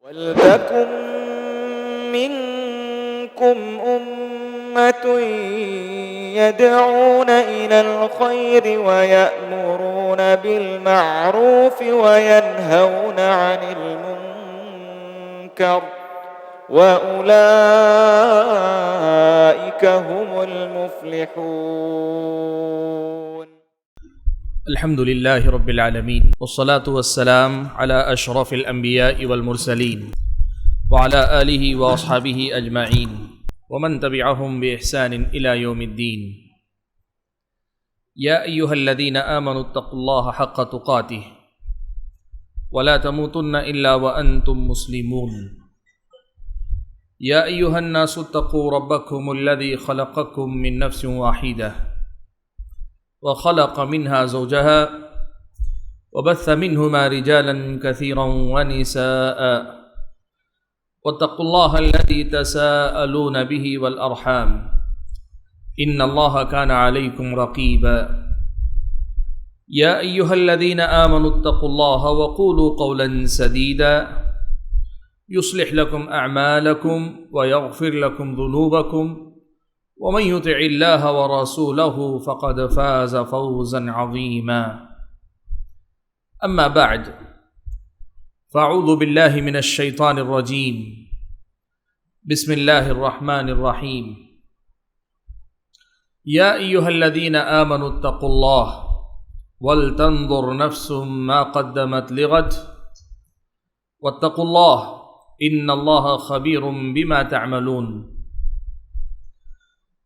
وَلْتَكُن مِّنكُمْ أُمَّةٌ يَدْعُونَ إِلَى الْخَيْرِ وَيَأْمُرُونَ بِالْمَعْرُوفِ وَيَنْهَوْنَ عَنِ الْمُنكَرِ وَأُولَئِكَ هُمُ الْمُفْلِحُونَ. الحمد للہ رب العالمین والصلاة والسلام على اشرف الانبیاء والمرسلین وعلى آلہ واصحابہ اجمعین ومن تبعهم بإحسان الى یوم الدین. یا ایہا الذین آمنوا اتقوا اللہ حق تقاته ولا تموتن الا وانتم مسلمون. یا ایہا الناس اتقوا ربکم الذی خلقکم من نفس واحدہ وخلق منها زوجها وبث منهما رجالا كثيرا ونساء واتقوا الله الذي تساءلون به والأرحام إن الله كان عليكم رقيبا. يا أيها الذين آمنوا اتقوا الله وقولوا قولا سديدا يصلح لكم أعمالكم ويغفر لكم ذنوبكم ومن يطع الله ورسوله فقد فاز فوزا عظيما. أما بعد فأعوذ بالله من الشيطان الرجيم. بسم الله الرحمن الرحيم. يا أيها الذين آمنوا اتقوا الله ولتنظر نفس ما قدمت لغد واتقوا الله إن الله خبير بما تعملون.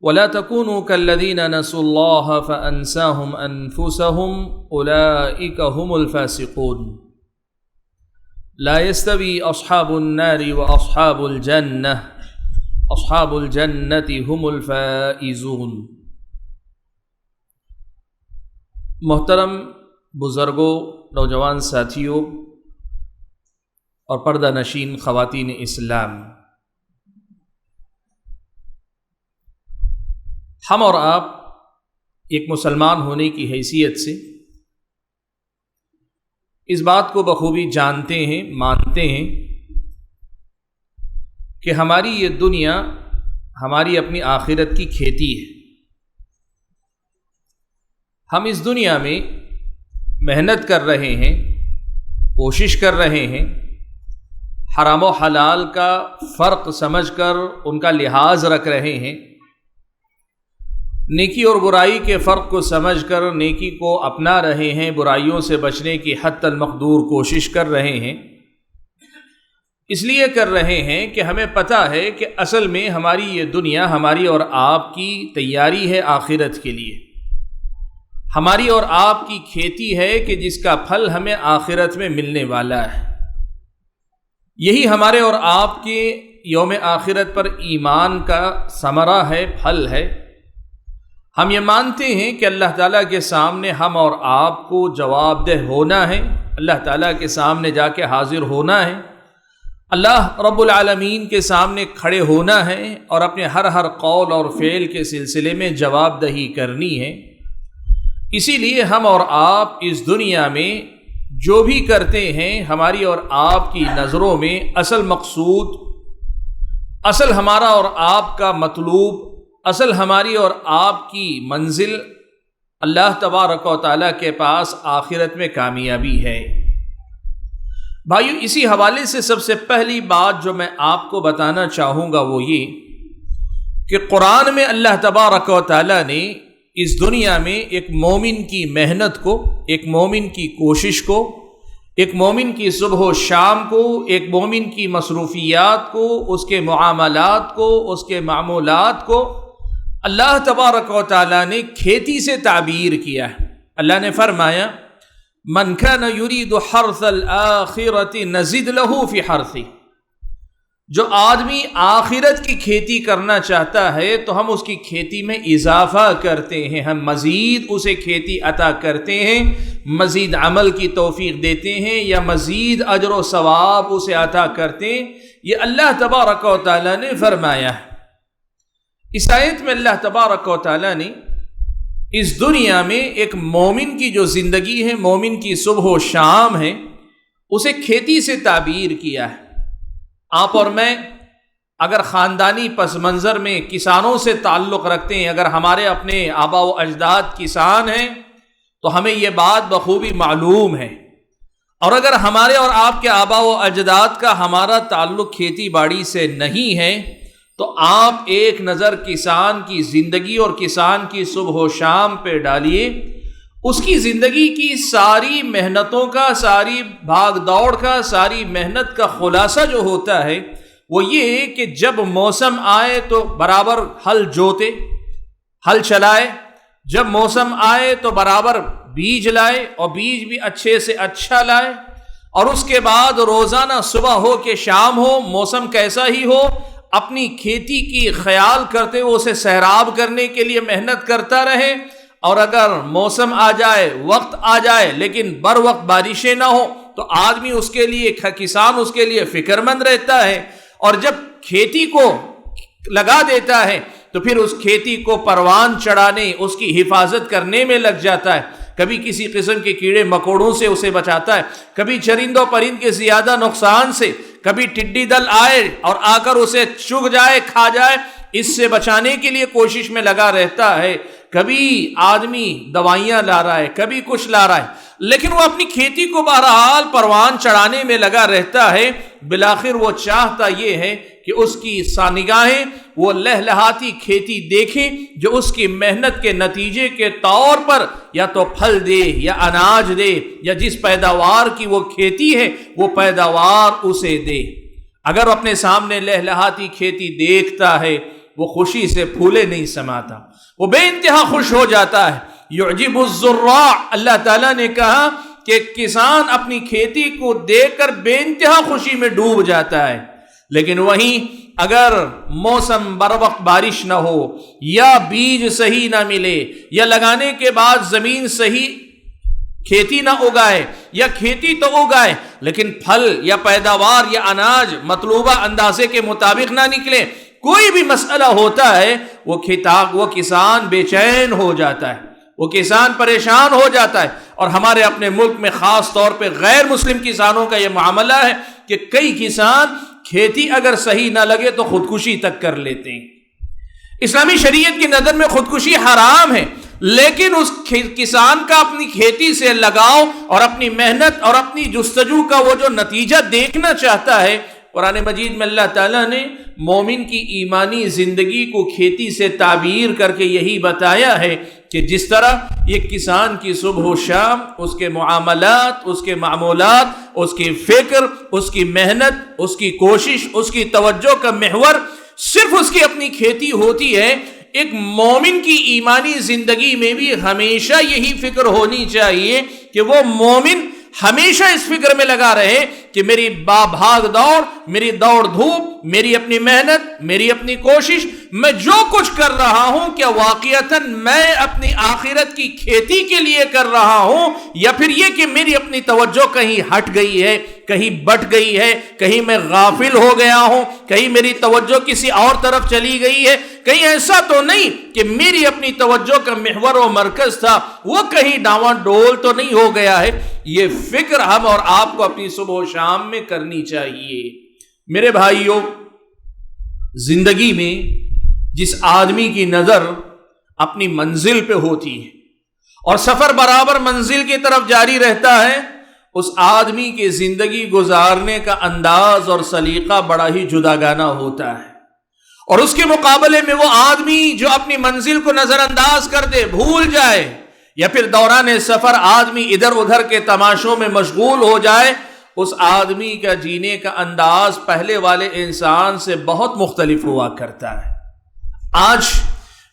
ولا تكونوا كالذين نسوا الله فأنساهم أنفسهم أولئك هم الفاسقون. لا يستوي أصحاب النار وأصحاب الجنة أصحاب الجنة هم الفائزون. محترم بزرگوں، نوجوان ساتھیوں اور پردہ نشین خواتین اسلام، ہم اور آپ ایک مسلمان ہونے کی حیثیت سے اس بات کو بخوبی جانتے ہیں، مانتے ہیں کہ ہماری یہ دنیا ہماری اپنی آخرت کی کھیتی ہے. ہم اس دنیا میں محنت کر رہے ہیں، کوشش کر رہے ہیں، حرام و حلال کا فرق سمجھ کر ان کا لحاظ رکھ رہے ہیں، نیکی اور برائی کے فرق کو سمجھ کر نیکی کو اپنا رہے ہیں، برائیوں سے بچنے کی حتی المقدور کوشش کر رہے ہیں. اس لیے کر رہے ہیں کہ ہمیں پتہ ہے کہ اصل میں ہماری یہ دنیا ہماری اور آپ کی تیاری ہے آخرت کے لیے، ہماری اور آپ کی کھیتی ہے کہ جس کا پھل ہمیں آخرت میں ملنے والا ہے. یہی ہمارے اور آپ کے یوم آخرت پر ایمان کا ثمرہ ہے، پھل ہے. ہم یہ مانتے ہیں کہ اللہ تعالیٰ کے سامنے ہم اور آپ کو جواب دہ ہونا ہے، اللہ تعالیٰ کے سامنے جا کے حاضر ہونا ہے، اللہ رب العالمین کے سامنے کھڑے ہونا ہے اور اپنے ہر قول اور فعل کے سلسلے میں جواب دہی کرنی ہے. اسی لیے ہم اور آپ اس دنیا میں جو بھی کرتے ہیں ہماری اور آپ کی نظروں میں اصل مقصود، اصل ہمارا اور آپ کا مطلوب، اصل ہماری اور آپ کی منزل اللہ تبارک و تعالیٰ کے پاس آخرت میں کامیابی ہے. بھائیو، اسی حوالے سے سب سے پہلی بات جو میں آپ کو بتانا چاہوں گا وہ یہ کہ قرآن میں اللہ تبارک و تعالیٰ نے اس دنیا میں ایک مومن کی محنت کو، ایک مومن کی کوشش کو، ایک مومن کی صبح و شام کو، ایک مومن کی مصروفیات کو، اس کے معاملات کو، اس کے معمولات کو اللہ تبارک و تعالیٰ نے کھیتی سے تعبیر کیا ہے. اللہ نے فرمایا من کان یرید حرث الآخرۃ نزد له فی حرثہ. جو آدمی آخرت کی کھیتی کرنا چاہتا ہے تو ہم اس کی کھیتی میں اضافہ کرتے ہیں، ہم مزید اسے کھیتی عطا کرتے ہیں، مزید عمل کی توفیق دیتے ہیں یا مزید اجر و ثواب اسے عطا کرتے ہیں. یہ اللہ تبارک و تعالیٰ نے فرمایا ہے. اس آیت میں اللہ تبارک و تعالیٰ نے اس دنیا میں ایک مومن کی جو زندگی ہے، مومن کی صبح و شام ہے، اسے کھیتی سے تعبیر کیا ہے. آپ اور میں اگر خاندانی پس منظر میں کسانوں سے تعلق رکھتے ہیں، اگر ہمارے اپنے آبا و اجداد کسان ہیں تو ہمیں یہ بات بخوبی معلوم ہے، اور اگر ہمارے اور آپ کے آبا و اجداد کا ہمارا تعلق کھیتی باڑی سے نہیں ہے تو آپ ایک نظر کسان کی زندگی اور کسان کی صبح و شام پہ ڈالیے، اس کی زندگی کی ساری محنتوں کا، ساری بھاگ دوڑ کا، ساری محنت کا خلاصہ جو ہوتا ہے وہ یہ کہ جب موسم آئے تو برابر ہل جوتے، ہل چلائے، جب موسم آئے تو برابر بیج لائے اور بیج بھی اچھے سے اچھا لائے، اور اس کے بعد روزانہ صبح ہو کہ شام ہو، موسم کیسا ہی ہو، اپنی کھیتی کی خیال کرتے ہوئے اسے سیراب کرنے کے لیے محنت کرتا رہے، اور اگر موسم آ جائے، وقت آ جائے لیکن بر وقت بارشیں نہ ہو تو آدمی اس کے لیے، کسان اس کے لیے فکر مند رہتا ہے، اور جب کھیتی کو لگا دیتا ہے تو پھر اس کھیتی کو پروان چڑھانے، اس کی حفاظت کرنے میں لگ جاتا ہے، کبھی کسی قسم کے کیڑے مکوڑوں سے اسے بچاتا ہے، کبھی چرند و پرند کے زیادہ نقصان سے، کبھی ٹڈی دل آئے اور آ کر اسے چگ جائے، کھا جائے، اس سے بچانے کے لیے کوشش میں لگا رہتا ہے، کبھی آدمی دوائیاں لا رہا ہے، کبھی کچھ لا رہا ہے، لیکن وہ اپنی کھیتی کو بہرحال پروان چڑھانے میں لگا رہتا ہے۔ بالآخر وہ چاہتا یہ ہے کہ اس کی نگاہیں وہ لہلہاتی کھیتی دیکھیں جو اس کی محنت کے نتیجے کے طور پر یا تو پھل دے یا اناج دے، یا جس پیداوار کی وہ کھیتی ہے وہ پیداوار اسے دے۔ اگر اپنے سامنے لہلہاتی کھیتی دیکھتا ہے وہ خوشی سے پھولے نہیں سماتا، وہ بے انتہا خوش ہو جاتا ہے۔ یعجب الزراع، اللہ تعالیٰ نے کہا کہ کسان اپنی کھیتی کو دیکھ کر بے انتہا خوشی میں ڈوب جاتا ہے، لیکن وہیں اگر موسم بر وقت بارش نہ ہو، یا بیج صحیح نہ ملے، یا لگانے کے بعد زمین صحیح کھیتی نہ اگائے، یا کھیتی تو اگائے لیکن پھل یا پیداوار یا اناج مطلوبہ اندازے کے مطابق نہ نکلے، کوئی بھی مسئلہ ہوتا ہے وہ کسان بے چین ہو جاتا ہے، وہ کسان پریشان ہو جاتا ہے۔ اور ہمارے اپنے ملک میں خاص طور پہ غیر مسلم کسانوں کا یہ معاملہ ہے کہ کئی کسان کھیتی اگر صحیح نہ لگے تو خودکشی تک کر لیتے ہیں۔ اسلامی شریعت کی نظر میں خودکشی حرام ہے، لیکن اس کسان کا اپنی کھیتی سے لگاؤ اور اپنی محنت اور اپنی جستجو کا وہ جو نتیجہ دیکھنا چاہتا ہے، قرآن مجید میں اللہ تعالیٰ نے مومن کی ایمانی زندگی کو کھیتی سے تعبیر کر کے یہی بتایا ہے کہ جس طرح یہ کسان کی صبح و شام، اس کے معاملات، اس کے معمولات، اس کی فکر، اس کی محنت، اس کی کوشش، اس کی توجہ کا محور صرف اس کی اپنی کھیتی ہوتی ہے، ایک مومن کی ایمانی زندگی میں بھی ہمیشہ یہی فکر ہونی چاہیے کہ وہ مومن ہمیشہ اس فکر میں لگا رہے کہ میری بھاگ دوڑ، میری دوڑ دھوپ، میری اپنی محنت، میری اپنی کوشش، میں جو کچھ کر رہا ہوں کیا واقعتاً میں اپنی آخرت کی کھیتی کے لیے کر رہا ہوں، یا پھر یہ کہ میری اپنی توجہ کہیں ہٹ گئی ہے، کہیں بٹ گئی ہے، کہیں میں غافل ہو گیا ہوں، کہیں میری توجہ کسی اور طرف چلی گئی ہے، کہیں ایسا تو نہیں کہ میری اپنی توجہ کا محور و مرکز تھا وہ کہیں ڈاواں ڈول تو نہیں ہو گیا ہے۔ یہ فکر ہم اور آپ کو اپنی صبح و شام میں کرنی چاہیے۔ میرے بھائیوں، زندگی میں جس آدمی کی نظر اپنی منزل پہ ہوتی ہے اور سفر برابر منزل کی طرف جاری رہتا ہے، اس آدمی کی زندگی گزارنے کا انداز اور سلیقہ بڑا ہی جداگانہ ہوتا ہے، اور اس کے مقابلے میں وہ آدمی جو اپنی منزل کو نظر انداز کر دے، بھول جائے، یا پھر دوران سفر آدمی ادھر ادھر کے تماشوں میں مشغول ہو جائے، اس آدمی کا جینے کا انداز پہلے والے انسان سے بہت مختلف ہوا کرتا ہے۔ آج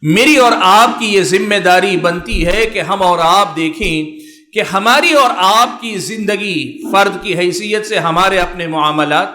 میری اور آپ کی یہ ذمہ داری بنتی ہے کہ ہم اور آپ دیکھیں کہ ہماری اور آپ کی زندگی، فرد کی حیثیت سے ہمارے اپنے معاملات،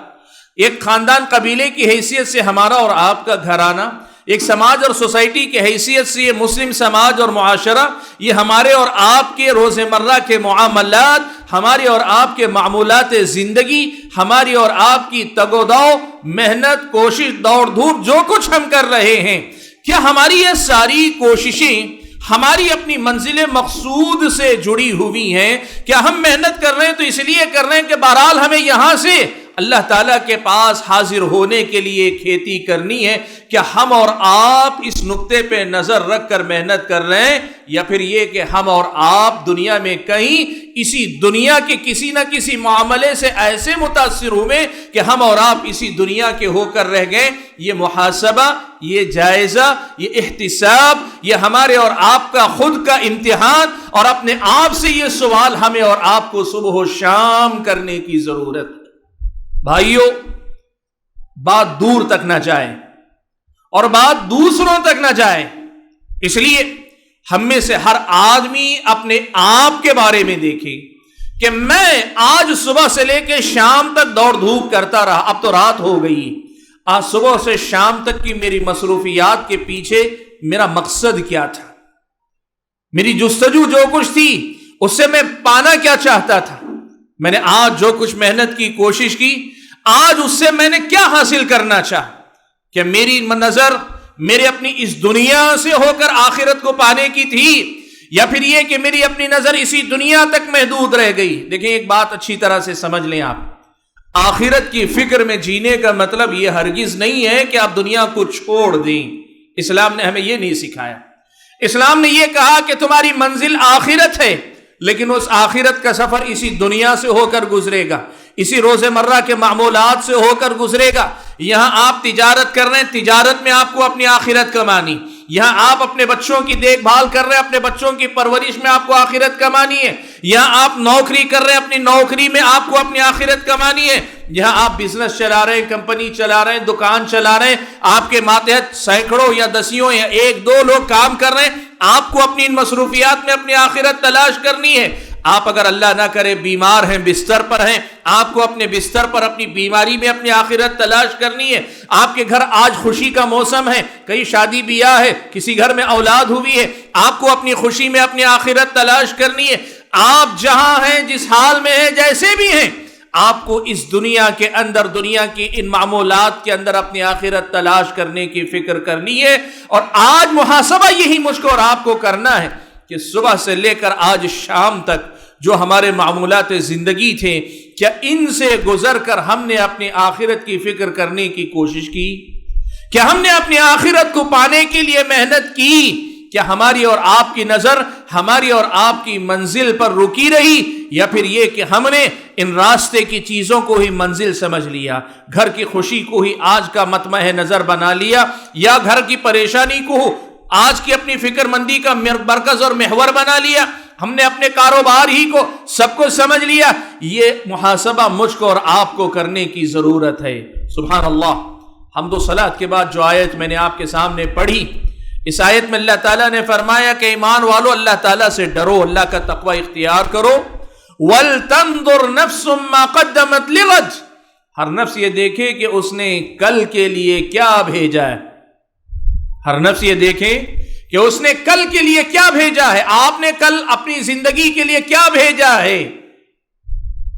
ایک خاندان قبیلے کی حیثیت سے ہمارا اور آپ کا گھرانہ، ایک سماج اور سوسائٹی کی حیثیت سے یہ مسلم سماج اور معاشرہ، یہ ہمارے اور آپ کے روزمرہ کے معاملات، ہماری اور آپ کے معمولات زندگی، ہماری اور آپ کی تگ و دو، محنت، کوشش، دوڑ دھوپ، جو کچھ ہم کر رہے ہیں، کیا ہماری یہ ساری کوششیں ہماری اپنی منزل مقصود سے جڑی ہوئی ہیں؟ کیا ہم محنت کر رہے ہیں تو اس لیے کر رہے ہیں کہ بہرحال ہمیں یہاں سے اللہ تعالیٰ کے پاس حاضر ہونے کے لیے کھیتی کرنی ہے؟ کیا ہم اور آپ اس نقطے پہ نظر رکھ کر محنت کر رہے ہیں، یا پھر یہ کہ ہم اور آپ دنیا میں کہیں اسی دنیا کے کسی نہ کسی معاملے سے ایسے متاثر ہوئے کہ ہم اور آپ اسی دنیا کے ہو کر رہ گئے؟ یہ محاسبہ، یہ جائزہ، یہ احتساب، یہ ہمارے اور آپ کا خود کا امتحان اور اپنے آپ سے یہ سوال ہمیں اور آپ کو صبح و شام کرنے کی ضرورت ہے۔ بھائیو، بات دور تک نہ جائے اور بات دوسروں تک نہ جائے، اس لیے ہم میں سے ہر آدمی اپنے آپ کے بارے میں دیکھے کہ میں آج صبح سے لے کے شام تک دوڑ دھوپ کرتا رہا، اب تو رات ہو گئی، آج صبح سے شام تک کی میری مصروفیات کے پیچھے میرا مقصد کیا تھا؟ میری جستجو جو کچھ تھی اس سے میں پانا کیا چاہتا تھا؟ میں نے آج جو کچھ محنت کی کوشش کی، آج اس سے میں نے کیا حاصل کرنا چاہا؟ کہ میری نظر میرے اپنی اس دنیا سے ہو کر آخرت کو پانے کی تھی، یا پھر یہ کہ میری اپنی نظر اسی دنیا تک محدود رہ گئی؟ دیکھیں، ایک بات اچھی طرح سے سمجھ لیں آپ، آخرت کی فکر میں جینے کا مطلب یہ ہرگز نہیں ہے کہ آپ دنیا کو چھوڑ دیں۔ اسلام نے ہمیں یہ نہیں سکھایا۔ اسلام نے یہ کہا کہ تمہاری منزل آخرت ہے، لیکن اس آخرت کا سفر اسی دنیا سے ہو کر گزرے گا، اسی روزمرہ کے معمولات سے ہو کر گزرے گا۔ یہاں آپ تجارت کر رہے ہیں، تجارت میں آپ کو اپنی آخرت کمانی۔ یہاں آپ اپنے بچوں کی دیکھ بھال کر رہے ہیں، اپنے بچوں کی پرورش میں آپ کو آخرت کمانی ہے۔ یہاں آپ نوکری کر رہے ہیں، اپنی نوکری میں آپ کو اپنی آخرت کمانی ہے۔ یہاں آپ بزنس چلا رہے ہیں، کمپنی چلا رہے ہیں، دکان چلا رہے ہیں، آپ کے ماتحت سینکڑوں یا دسیوں یا ایک دو لوگ کام کر رہے ہیں، آپ کو اپنی ان مصروفیات میں اپنی آخرت تلاش کرنی ہے۔ آپ اگر اللہ نہ کرے بیمار ہیں، بستر پر ہیں، آپ کو اپنے بستر پر اپنی بیماری میں اپنی آخرت تلاش کرنی ہے۔ آپ کے گھر آج خوشی کا موسم ہے، کہیں شادی بیاہ ہے، کسی گھر میں اولاد ہوئی ہے، آپ کو اپنی خوشی میں اپنی آخرت تلاش کرنی ہے۔ آپ جہاں ہیں، جس حال میں ہیں، جیسے بھی ہیں، آپ کو اس دنیا کے اندر، دنیا کی ان معمولات کے اندر اپنی آخرت تلاش کرنے کی فکر کرنی ہے۔ اور آج محاسبہ یہی مجھ کو اور آپ کو کرنا ہے کہ صبح سے لے کر آج شام تک جو ہمارے معمولات زندگی تھے، کیا ان سے گزر کر ہم نے اپنی آخرت کی فکر کرنے کی کوشش کی؟ کیا ہم نے اپنی آخرت کو پانے کے لیے محنت کی؟ کیا ہماری اور آپ کی نظر ہماری اور آپ کی منزل پر رکی رہی، یا پھر یہ کہ ہم نے ان راستے کی چیزوں کو ہی منزل سمجھ لیا، گھر کی خوشی کو ہی آج کا مطمع نظر بنا لیا، یا گھر کی پریشانی کو آج کی اپنی فکر مندی کا مرکز اور محور بنا لیا؟ ہم نے اپنے کاروبار ہی کو سب کو سمجھ لیا؟ یہ محاسبہ مجھ کو اور آپ کو کرنے کی ضرورت ہے۔ سبحان اللہ۔ حمد و صلات کے بعد جو آیت میں نے آپ کے سامنے پڑھی، اس آیت میں اللہ تعالیٰ نے فرمایا کہ ایمان والو، اللہ تعالیٰ سے ڈرو، اللہ کا تقوی اختیار کرو۔ وَلْتَنْظُرْ نَفْسٌ مَّا قَدَّمَتْ لِغَدٍ، ہر نفس یہ دیکھے کہ اس نے کل کے لیے کیا بھیجا ہے۔ ہر نفس یہ دیکھے کہ اس نے کل کے لیے کیا بھیجا ہے، آپ نے کل اپنی زندگی کے لیے کیا بھیجا ہے۔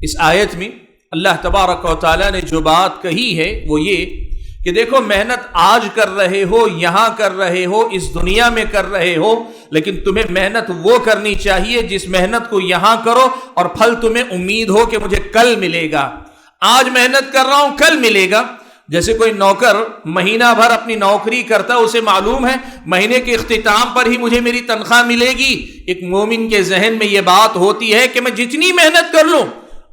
اس آیت میں اللہ تبارک و تعالیٰ نے جو بات کہی ہے وہ یہ کہ دیکھو، محنت آج کر رہے ہو، یہاں کر رہے ہو، اس دنیا میں کر رہے ہو، لیکن تمہیں محنت وہ کرنی چاہیے جس محنت کو یہاں کرو اور پھل تمہیں امید ہو کہ مجھے کل ملے گا۔ آج محنت کر رہا ہوں، کل ملے گا۔ جیسے کوئی نوکر مہینہ بھر اپنی نوکری کرتا ہے، اسے معلوم ہے مہینے کے اختتام پر ہی مجھے میری تنخواہ ملے گی۔ ایک مومن کے ذہن میں یہ بات ہوتی ہے کہ میں جتنی محنت کر لوں،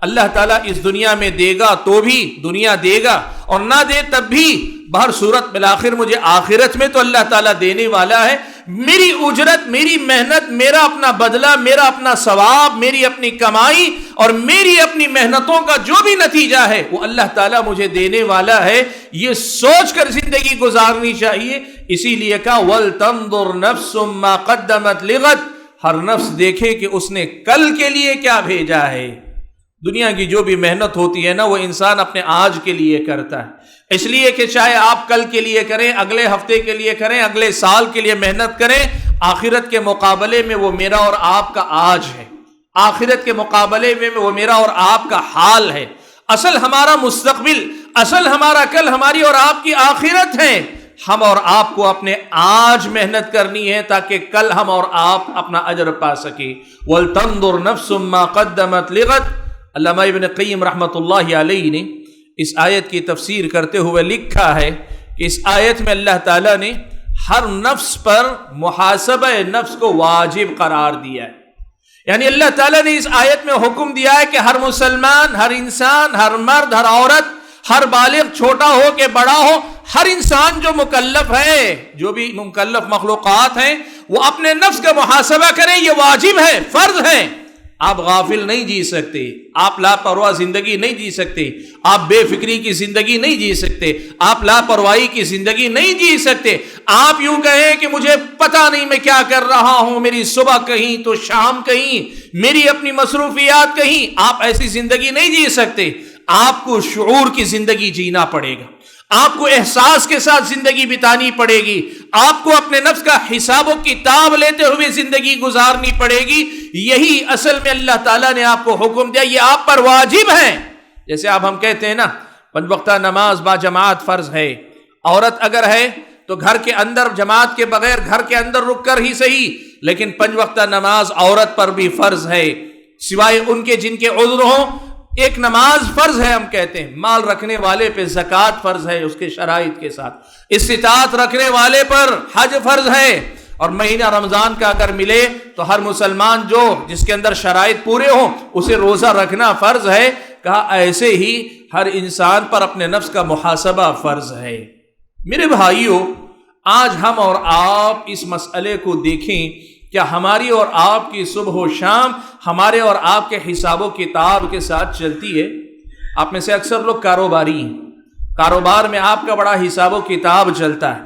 اللہ تعالیٰ اس دنیا میں دے گا تو بھی دنیا دے گا، اور نہ دے تب بھی بہر صورت بالآخر مجھے آخرت میں تو اللہ تعالیٰ دینے والا ہے۔ میری اجرت، میری محنت، میرا اپنا بدلہ، میرا اپنا ثواب، میری اپنی کمائی اور میری اپنی محنتوں کا جو بھی نتیجہ ہے وہ اللہ تعالیٰ مجھے دینے والا ہے۔ یہ سوچ کر زندگی گزارنی چاہیے۔ اسی لیے کہا وَلْتَنْظُرْ نَفْسٌ مَّا قَدَّمَتْ لِغَدٍ، ہر نفس دیکھے کہ اس نے کل کے لیے کیا بھیجا ہے۔ دنیا کی جو بھی محنت ہوتی ہے نا، وہ انسان اپنے آج کے لیے کرتا ہے، اس لیے کہ چاہے آپ کل کے لیے کریں، اگلے ہفتے کے لیے کریں، اگلے سال کے لیے محنت کریں، آخرت کے مقابلے میں وہ میرا اور آپ کا آج ہے، آخرت کے مقابلے میں وہ میرا اور آپ کا حال ہے۔ اصل ہمارا مستقبل، اصل ہمارا کل ہماری اور آپ کی آخرت ہے۔ ہم اور آپ کو اپنے آج محنت کرنی ہے تاکہ کل ہم اور آپ اپنا اجر پا سکیں۔ وَلْتَنْظُرْ نَفْسٌ مَّا قَدَّمَتْ لِغَدٍ، علامہ ابن قیم رحمۃ اللہ علیہ نے اس آیت کی تفسیر کرتے ہوئے لکھا ہے کہ اس آیت میں اللہ تعالیٰ نے ہر نفس پر محاسبہ نفس کو واجب قرار دیا ہے. یعنی اللہ تعالیٰ نے اس آیت میں حکم دیا ہے کہ ہر مسلمان، ہر انسان، ہر مرد، ہر عورت، ہر بالغ، چھوٹا ہو کہ بڑا ہو، ہر انسان جو مکلف ہے، جو بھی مکلف مخلوقات ہیں، وہ اپنے نفس کا محاسبہ کریں. یہ واجب ہے، فرض ہے. آپ غافل نہیں جی سکتے، آپ لاپرواہ زندگی نہیں جی سکتے، آپ بے فکری کی زندگی نہیں جی سکتے، آپ لاپرواہی کی زندگی نہیں جی سکتے. آپ یوں کہیں کہ مجھے پتہ نہیں میں کیا کر رہا ہوں، میری صبح کہیں تو شام کہیں، میری اپنی مصروفیات کہیں. آپ ایسی زندگی نہیں جی سکتے. آپ کو شعور کی زندگی جینا پڑے گا، آپ کو احساس کے ساتھ زندگی بتانی پڑے گی، آپ کو اپنے نفس کا حساب و کتاب لیتے ہوئے زندگی گزارنی پڑے گی. یہی اصل میں اللہ تعالیٰ نے آپ کو حکم دیا، یہ آپ پر واجب ہے. جیسے آپ ہم کہتے ہیں نا، 5 وقتہ نماز با جماعت فرض ہے. عورت اگر ہے تو گھر کے اندر جماعت کے بغیر گھر کے اندر رک کر ہی صحیح، لیکن 5 وقتہ نماز عورت پر بھی فرض ہے، سوائے ان کے جن کے عذر ہوں. ایک نماز فرض ہے، ہم کہتے ہیں مال رکھنے والے پہ زکوٰۃ فرض ہے اس کے شرائط کے ساتھ، استطاعت رکھنے والے پر حج فرض ہے، اور مہینہ رمضان کا اگر ملے تو ہر مسلمان جو جس کے اندر شرائط پورے ہوں اسے روزہ رکھنا فرض ہے. کہا ایسے ہی ہر انسان پر اپنے نفس کا محاسبہ فرض ہے. میرے بھائیوں، آج ہم اور آپ اس مسئلے کو دیکھیں، کیا ہماری اور آپ کی صبح و شام ہمارے اور آپ کے حساب و کتاب کے ساتھ چلتی ہے؟ آپ میں سے اکثر لوگ کاروباری ہیں، کاروبار میں آپ کا بڑا حساب و کتاب چلتا ہے.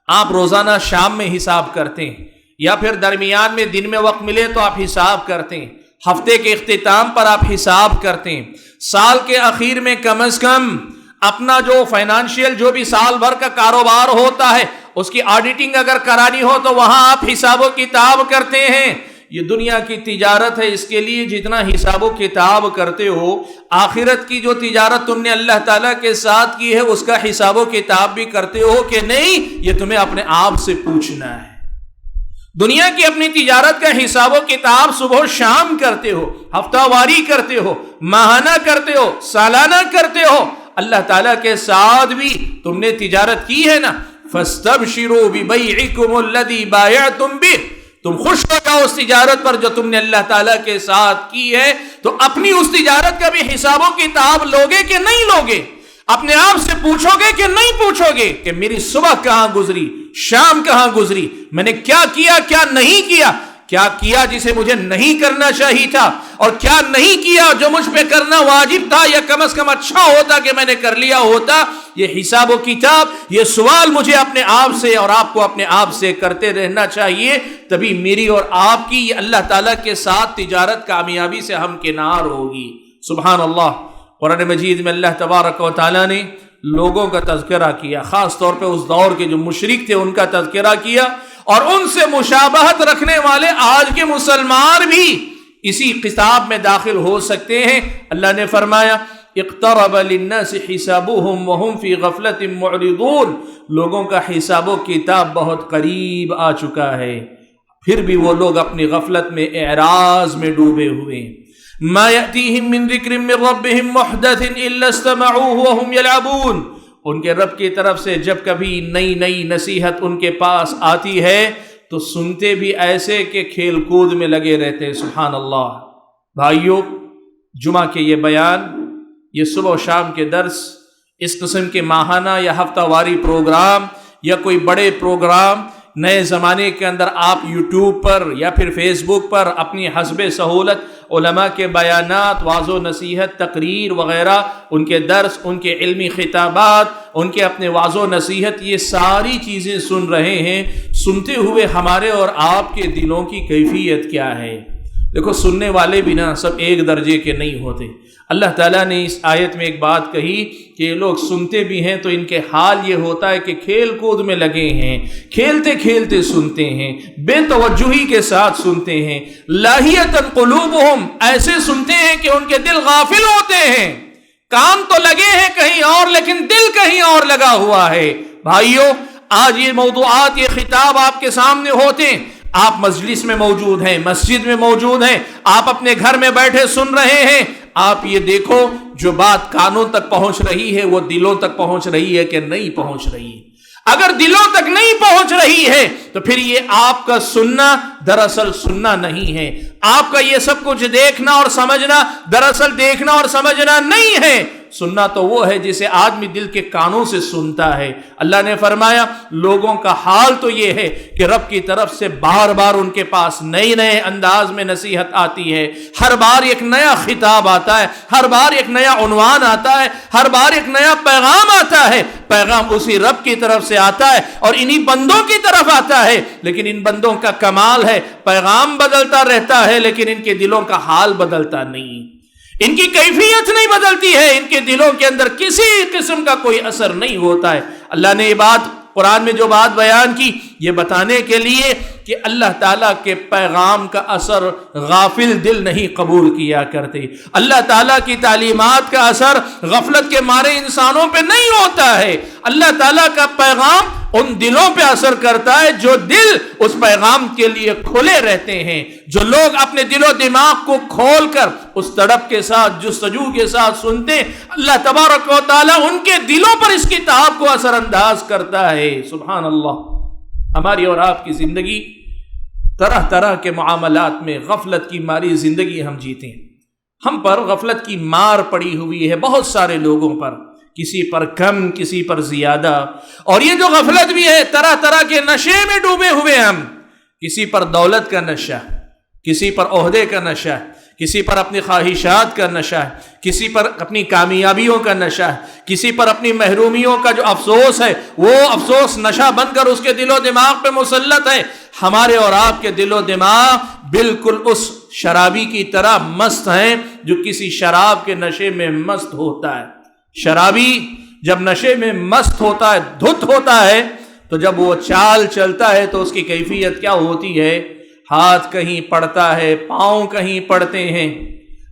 آپ روزانہ شام میں حساب کرتے ہیں، یا پھر درمیان میں دن میں وقت ملے تو آپ حساب کرتے ہیں، ہفتے کے اختتام پر آپ حساب کرتے ہیں، سال کے اخیر میں کم از کم اپنا جو فائنانشیل جو بھی سال بھر کا کاروبار ہوتا ہے اس کی آڈیٹنگ اگر کرانی ہو تو وہاں آپ حساب و کتاب کرتے ہیں. یہ دنیا کی تجارت ہے، اس کے لیے جتنا حساب و کتاب کرتے ہو، آخرت کی جو تجارت تم نے اللہ تعالیٰ کے ساتھ کی ہے اس کا حساب و کتاب بھی کرتے ہو کہ نہیں؟ یہ تمہیں اپنے آپ سے پوچھنا ہے. دنیا کی اپنی تجارت کا حساب و کتاب صبح و شام کرتے ہو، ہفتہ واری کرتے ہو، ماہانہ کرتے ہو، سالانہ کرتے ہو. اللہ تعالیٰ کے ساتھ بھی تم نے تجارت کی ہے نا. فَاسْتَبْشِرُوا بِبَيْعِكُمُ الَّذِي بَايَعْتُمْ بِهِ، تم خوش ہو جاؤ اس تجارت پر جو تم نے اللہ تعالیٰ کے ساتھ کی ہے. تو اپنی اس تجارت کا بھی حساب و کتاب لوگے کہ نہیں لوگے؟ اپنے آپ سے پوچھو گے کہ نہیں پوچھو گے کہ میری صبح کہاں گزری، شام کہاں گزری، میں نے کیا کیا، کیا نہیں کیا، کیا کیا جسے مجھے نہیں کرنا چاہیے تھا، اور کیا نہیں کیا جو مجھ پہ کرنا واجب تھا، یا کم از کم اچھا ہوتا کہ میں نے کر لیا ہوتا. یہ حساب و کتاب، یہ سوال مجھے اپنے آپ سے اور آپ کو اپنے آپ سے کرتے رہنا چاہیے. تبھی میری اور آپ کی یہ اللہ تعالیٰ کے ساتھ تجارت کامیابی سے ہمکنار ہوگی. سبحان اللہ. قرآن مجید میں اللہ تبارک و تعالیٰ نے لوگوں کا تذکرہ کیا، خاص طور پہ اس دور کے جو مشرک تھے ان کا تذکرہ کیا، اور ان سے مشابہت رکھنے والے آج کے مسلمان بھی اسی خطاب میں داخل ہو سکتے ہیں. اللہ نے فرمایا اقترب للناس حسابهم وهم في غفلة معرضون، لوگوں کا حساب و کتاب بہت قریب آ چکا ہے، پھر بھی وہ لوگ اپنی غفلت میں اعراض میں ڈوبے ہوئے. ما يأتيهم من ذکر من ربهم محدث الا استمعوه وهم يلعبون، ان کے رب کی طرف سے جب کبھی نئی نئی نصیحت ان کے پاس آتی ہے تو سنتے بھی ایسے کہ کھیل کود میں لگے رہتے. سبحان اللہ. بھائیو، جمعہ کے یہ بیان، یہ صبح و شام کے درس، اس قسم کے ماہانہ یا ہفتہ واری پروگرام یا کوئی بڑے پروگرام نئے زمانے کے اندر آپ یوٹیوب پر یا پھر فیس بک پر اپنی حسب سہولت علماء کے بیانات، واعظ و نصیحت، تقریر وغیرہ، ان کے درس، ان کے علمی خطابات، ان کے اپنے واعظ و نصیحت، یہ ساری چیزیں سن رہے ہیں. سنتے ہوئے ہمارے اور آپ کے دلوں کی کیفیت کیا ہے؟ دیکھو، سننے والے بھی نا سب ایک درجے کے نہیں ہوتے. اللہ تعالیٰ نے اس آیت میں ایک بات کہی کہ یہ لوگ سنتے بھی ہیں تو ان کے حال یہ ہوتا ہے کہ کھیل کود میں لگے ہیں، کھیلتے کھیلتے سنتے ہیں، بے توجہی کے ساتھ سنتے ہیں. لاہیۃ قلوبہم، ایسے سنتے ہیں کہ ان کے دل غافل ہوتے ہیں. کان تو لگے ہیں کہیں اور لیکن دل کہیں اور لگا ہوا ہے. بھائیو، آج یہ موضوعات، یہ خطاب آپ کے سامنے ہوتے ہیں، آپ مجلس میں موجود ہیں، مسجد میں موجود ہیں، آپ اپنے گھر میں بیٹھے سن رہے ہیں. آپ یہ دیکھو، جو بات کانوں تک پہنچ رہی ہے وہ دلوں تک پہنچ رہی ہے کہ نہیں پہنچ رہی ہے؟ اگر دلوں تک نہیں پہنچ رہی ہے تو پھر یہ آپ کا سننا دراصل سننا نہیں ہے، آپ کا یہ سب کچھ دیکھنا اور سمجھنا دراصل دیکھنا اور سمجھنا نہیں ہے۔ سننا تو وہ ہے جسے آدمی دل کے کانوں سے سنتا ہے۔ اللہ نے فرمایا لوگوں کا حال تو یہ ہے کہ رب کی طرف سے بار بار ان کے پاس نئے نئے انداز میں نصیحت آتی ہے، ہر بار ایک نیا خطاب آتا ہے، ہر بار ایک نیا عنوان آتا ہے، ہر بار ایک نیا پیغام آتا ہے۔ پیغام اسی رب کی طرف سے آتا ہے اور انہی بندوں کی طرف آتا ہے، لیکن ان بندوں کا کمال ہے پیغام بدلتا رہتا ہے لیکن ان کے دلوں کا حال بدلتا نہیں، ان کی کیفیت نہیں بدلتی ہے، ان کے دلوں کے اندر کسی قسم کا کوئی اثر نہیں ہوتا ہے۔ اللہ نے یہ بات قرآن میں جو بات بیان کی یہ بتانے کے لیے کہ اللہ تعالیٰ کے پیغام کا اثر غافل دل نہیں قبول کیا کرتے، اللہ تعالیٰ کی تعلیمات کا اثر غفلت کے مارے انسانوں پہ نہیں ہوتا ہے۔ اللہ تعالیٰ کا پیغام ان دلوں پہ اثر کرتا ہے جو دل اس پیغام کے لیے کھلے رہتے ہیں، جو لوگ اپنے دل و دماغ کو کھول کر اس تڑپ کے ساتھ جستجو کے ساتھ سنتے ہیں، اللہ تبارک و تعالیٰ ان کے دلوں پر اس کتاب کو اثر انداز کرتا ہے۔ سبحان اللہ۔ ہماری اور آپ کی زندگی طرح طرح کے معاملات میں غفلت کی ماری زندگی ہم جیتے ہیں، ہم پر غفلت کی مار پڑی ہوئی ہے بہت سارے لوگوں پر، کسی پر کم کسی پر زیادہ، اور یہ جو غفلت بھی ہے طرح طرح کے نشے میں ڈوبے ہوئے ہم، کسی پر دولت کا نشہ، کسی پر عہدے کا نشہ، کسی پر اپنی خواہشات کا نشہ ہے، کسی پر اپنی کامیابیوں کا نشہ ہے، کسی پر اپنی محرومیوں کا جو افسوس ہے وہ افسوس نشہ بن کر اس کے دل و دماغ پہ مسلط ہے۔ ہمارے اور آپ کے دل و دماغ بالکل اس شرابی کی طرح مست ہیں جو کسی شراب کے نشے میں مست ہوتا ہے۔ شرابی جب نشے میں مست ہوتا ہے، دھت ہوتا ہے، تو جب وہ چال چلتا ہے تو اس کی کیفیت کیا ہوتی ہے؟ ہاتھ کہیں پڑتا ہے، پاؤں کہیں پڑتے ہیں،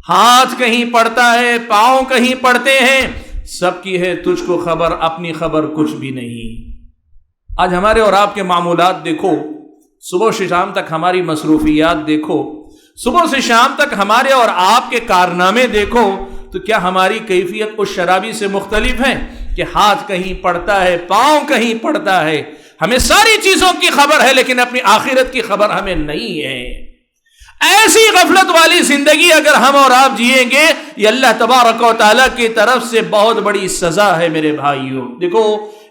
ہاتھ کہیں پڑتا ہے، پاؤں کہیں پڑتے ہیں، سب کی ہے تجھ کو خبر، اپنی خبر کچھ بھی نہیں۔ آج ہمارے اور آپ کے معمولات دیکھو، صبح سے شام تک ہماری مصروفیات دیکھو، صبح سے شام تک ہمارے اور آپ کے کارنامے دیکھو، تو کیا ہماری کیفیت اس شرابی سے مختلف ہے کہ ہاتھ کہیں پڑتا ہے، پاؤں کہیں پڑتا ہے، ہمیں ساری چیزوں کی خبر ہے لیکن اپنی آخرت کی خبر ہمیں نہیں ہے؟ ایسی غفلت والی زندگی اگر ہم اور آپ جئیں گے، یہ اللہ تبارک و تعالیٰ کی طرف سے بہت بڑی سزا ہے میرے بھائیوں۔ دیکھو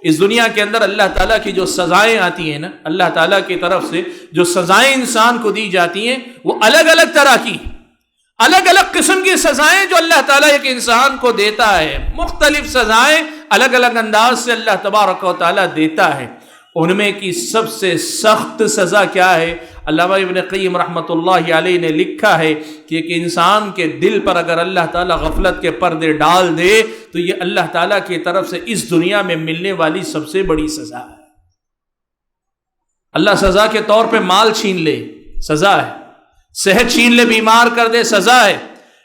اس دنیا کے اندر اللہ تعالیٰ کی جو سزائیں آتی ہیں نا، اللہ تعالیٰ کی طرف سے جو سزائیں انسان کو دی جاتی ہیں وہ الگ الگ طرح کی، الگ الگ قسم کی سزائیں جو اللہ تعالیٰ ایک انسان کو دیتا ہے، مختلف سزائیں الگ الگ انداز سے اللہ تبارک و تعالیٰ دیتا ہے۔ ان میں کی سب سے سخت سزا کیا ہے؟ علامہ ابن قیم رحمۃ اللہ علیہ نے لکھا ہے کہ ایک انسان کے دل پر اگر اللہ تعالیٰ غفلت کے پردے ڈال دے تو یہ اللہ تعالیٰ کی طرف سے اس دنیا میں ملنے والی سب سے بڑی سزا ہے۔ اللہ سزا کے طور پہ مال چھین لے، سزا ہے، صحت چھین لے، بیمار کر دے، سزا ہے،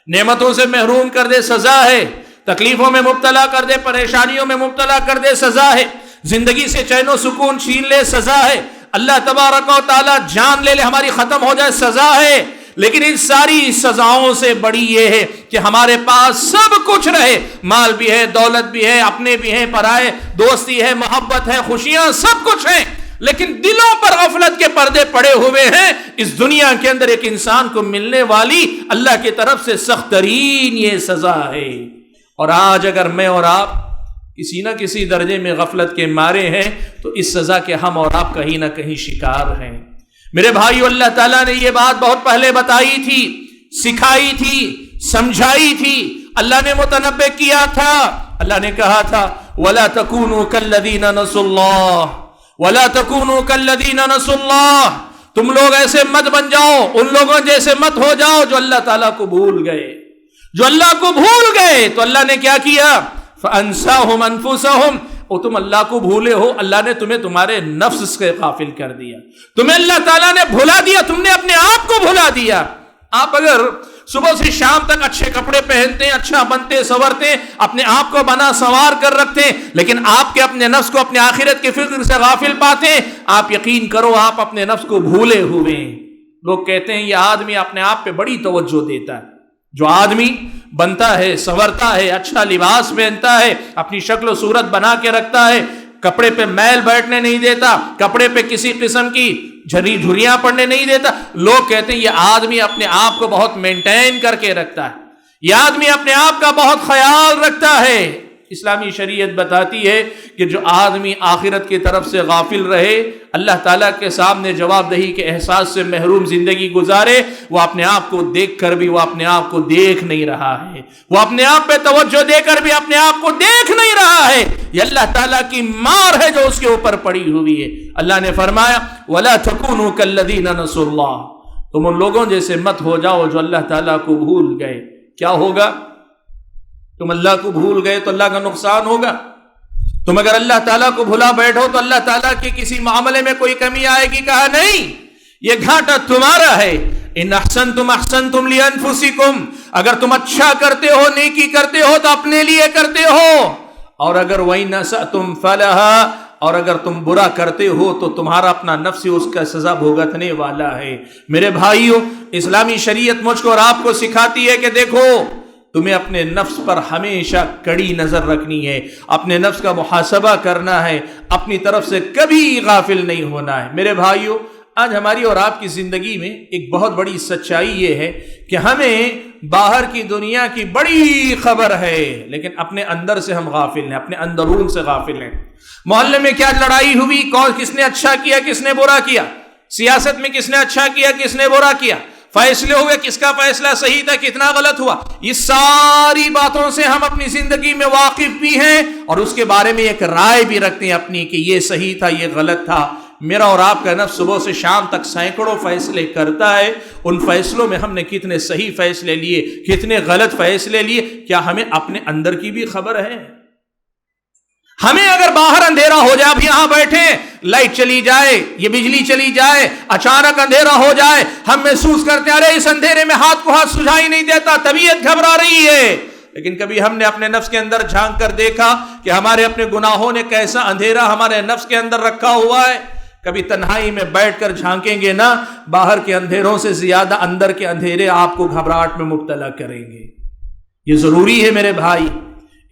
نعمتوں سے محروم کر دے، سزا ہے، تکلیفوں میں مبتلا کر دے، پریشانیوں میں مبتلا کر دے، سزا ہے، زندگی سے چین و سکون چھین لے، سزا ہے، اللہ تبارک و تعالیٰ جان لے ہماری ختم ہو جائے، سزا ہے۔ لیکن ان ساری سزاؤں سے بڑی یہ ہے کہ ہمارے پاس سب کچھ رہے، مال بھی ہے، دولت بھی ہے، اپنے بھی ہیں، پرائے، دوستی ہے، محبت ہے، خوشیاں، سب کچھ ہیں، لیکن دلوں پر غفلت کے پردے پڑے ہوئے ہیں۔ اس دنیا کے اندر ایک انسان کو ملنے والی اللہ کی طرف سے سخت ترین یہ سزا ہے۔ اور آج اگر میں اور آپ کسی نہ کسی درجے میں غفلت کے مارے ہیں تو اس سزا کے ہم اور آپ کہیں نہ کہیں شکار ہیں۔ میرے بھائیو، اللہ تعالیٰ نے یہ بات بہت پہلے بتائی تھی، سکھائی تھی، سمجھائی تھی، اللہ نے متنبہ کیا تھا، اللہ نے کہا تھا وَلَا تَكُونُوا كَالَّذِينَ نَسُوا اللَّهَ وَلَا تَكُونُوا كَالَّذِينَ نَسُوا اللَّهَ، تم لوگ ایسے مت بن جاؤ، ان لوگوں جیسے مت ہو جاؤ جو اللہ تعالیٰ کو بھول گئے، جو اللہ کو بھول گئے۔ تو اللہ نے کیا کیا؟ فَأَنْسَاهُمْ أَنفُسَهُمْ، اور تم اللہ کو بھولے ہو، اللہ نے تمہیں تمہارے نفس سے غافل کر دیا، تمہیں اللہ تعالیٰ نے بھلا دیا، تم نے اپنے آپ کو بھلا دیا۔ آپ اگر صبح سے شام تک اچھے کپڑے پہنتے ہیں، اچھا بنتے سنورتے، اپنے آپ کو بنا سنوار کر رکھتے ہیں، لیکن آپ کے اپنے نفس کو اپنے آخرت کی فکر سے غافل پاتے ہیں، آپ یقین کرو آپ اپنے نفس کو بھولے ہوئے ہیں۔ لوگ کہتے ہیں یہ آدمی اپنے آپ پہ بڑی توجہ دیتا ہے، جو آدمی بنتا ہے، سنورتا ہے، اچھا لباس پہنتا ہے، اپنی شکل و صورت بنا کے رکھتا ہے، کپڑے پہ میل بیٹھنے نہیں دیتا، کپڑے پہ کسی قسم کی جھریاں پڑنے نہیں دیتا، لوگ کہتے ہیں یہ آدمی اپنے آپ کو بہت مینٹین کر کے رکھتا ہے، یہ آدمی اپنے آپ کا بہت خیال رکھتا ہے۔ اسلامی شریعت بتاتی ہے کہ جو آدمی آخرت کی طرف سے غافل رہے، اللہ تعالیٰ کے سامنے جواب دہی کے احساس سے محروم زندگی گزارے، وہ اپنے آپ کو دیکھ کر بھی وہ اپنے آپ کو دیکھ نہیں رہا ہے، وہ اپنے آپ پہ توجہ دے کر بھی اپنے آپ کو دیکھ نہیں رہا ہے، یہ اللہ تعالیٰ کی مار ہے جو اس کے اوپر پڑی ہوئی ہے۔ اللہ نے فرمایا وَلَا تَكُونُوا كَالَّذِينَ نَسُوا اللَّهَ، تم ان لوگوں جیسے مت ہو جاؤ جو اللہ تعالیٰ کو بھول گئے۔ کیا ہوگا؟ تم اللہ کو بھول گئے تو اللہ کا نقصان ہوگا۔ تم اگر اللہ تعالیٰ کو بھلا بیٹھو تو اللہ تعالیٰ کے کسی معاملے میں کوئی کمی آئے گی؟ کہا نہیں، یہ گھاٹا تمہارا ہے۔ ان احسنتم احسنتم لانفسکم، اگر تم اچھا کرتے ہو، نیکی کرتے ہو تو اپنے لیے کرتے ہو، اور اگر وَإِنْ أَسَأْتُمْ فَلَهَا، اور اگر تم برا کرتے ہو تو تمہارا اپنا نفس اس کا سزا بھگتنے والا ہے۔ میرے بھائیو، اسلامی شریعت مجھ کو اور آپ کو سکھاتی ہے کہ دیکھو، تمہیں اپنے نفس پر ہمیشہ کڑی نظر رکھنی ہے، اپنے نفس کا محاسبہ کرنا ہے، اپنی طرف سے کبھی غافل نہیں ہونا ہے۔ میرے بھائیو، آج ہماری اور آپ کی زندگی میں ایک بہت بڑی سچائی یہ ہے کہ ہمیں باہر کی دنیا کی بڑی خبر ہے، لیکن اپنے اندر سے ہم غافل ہیں، اپنے اندرون سے غافل ہیں۔ محلے میں کیا لڑائی ہوئی، کس نے اچھا کیا، کس نے برا کیا، سیاست میں کس نے اچھا کیا، کس نے برا کیا، فیصلے ہوئے، کس کا فیصلہ صحیح تھا، کتنا غلط ہوا، یہ ساری باتوں سے ہم اپنی زندگی میں واقف بھی ہیں اور اس کے بارے میں ایک رائے بھی رکھتے ہیں اپنی کہ یہ صحیح تھا، یہ غلط تھا۔ میرا اور آپ کا نفس صبح سے شام تک سینکڑوں فیصلے کرتا ہے، ان فیصلوں میں ہم نے کتنے صحیح فیصلے لیے، کتنے غلط فیصلے لیے، کیا ہمیں اپنے اندر کی بھی خبر ہے؟ ہمیں اگر باہر اندھیرا ہو جائے، اب یہاں بیٹھے، لائٹ چلی جائے، یہ بجلی چلی جائے، اچانک اندھیرا ہو جائے، ہم محسوس کرتے ہیں ارے اس اندھیرے میں ہاتھ کو ہاتھ سجھائی نہیں دیتا، طبیعت گھبرا رہی ہے۔ لیکن کبھی ہم نے اپنے نفس کے اندر جھانک کر دیکھا کہ ہمارے اپنے گناہوں نے کیسا اندھیرا ہمارے نفس کے اندر رکھا ہوا ہے؟ کبھی تنہائی میں بیٹھ کر جھانکیں گے نا، باہر کے اندھیروں سے زیادہ اندر کے اندھیرے آپ کو گھبراہٹ میں مبتلا کریں گے۔ یہ ضروری ہے میرے بھائی،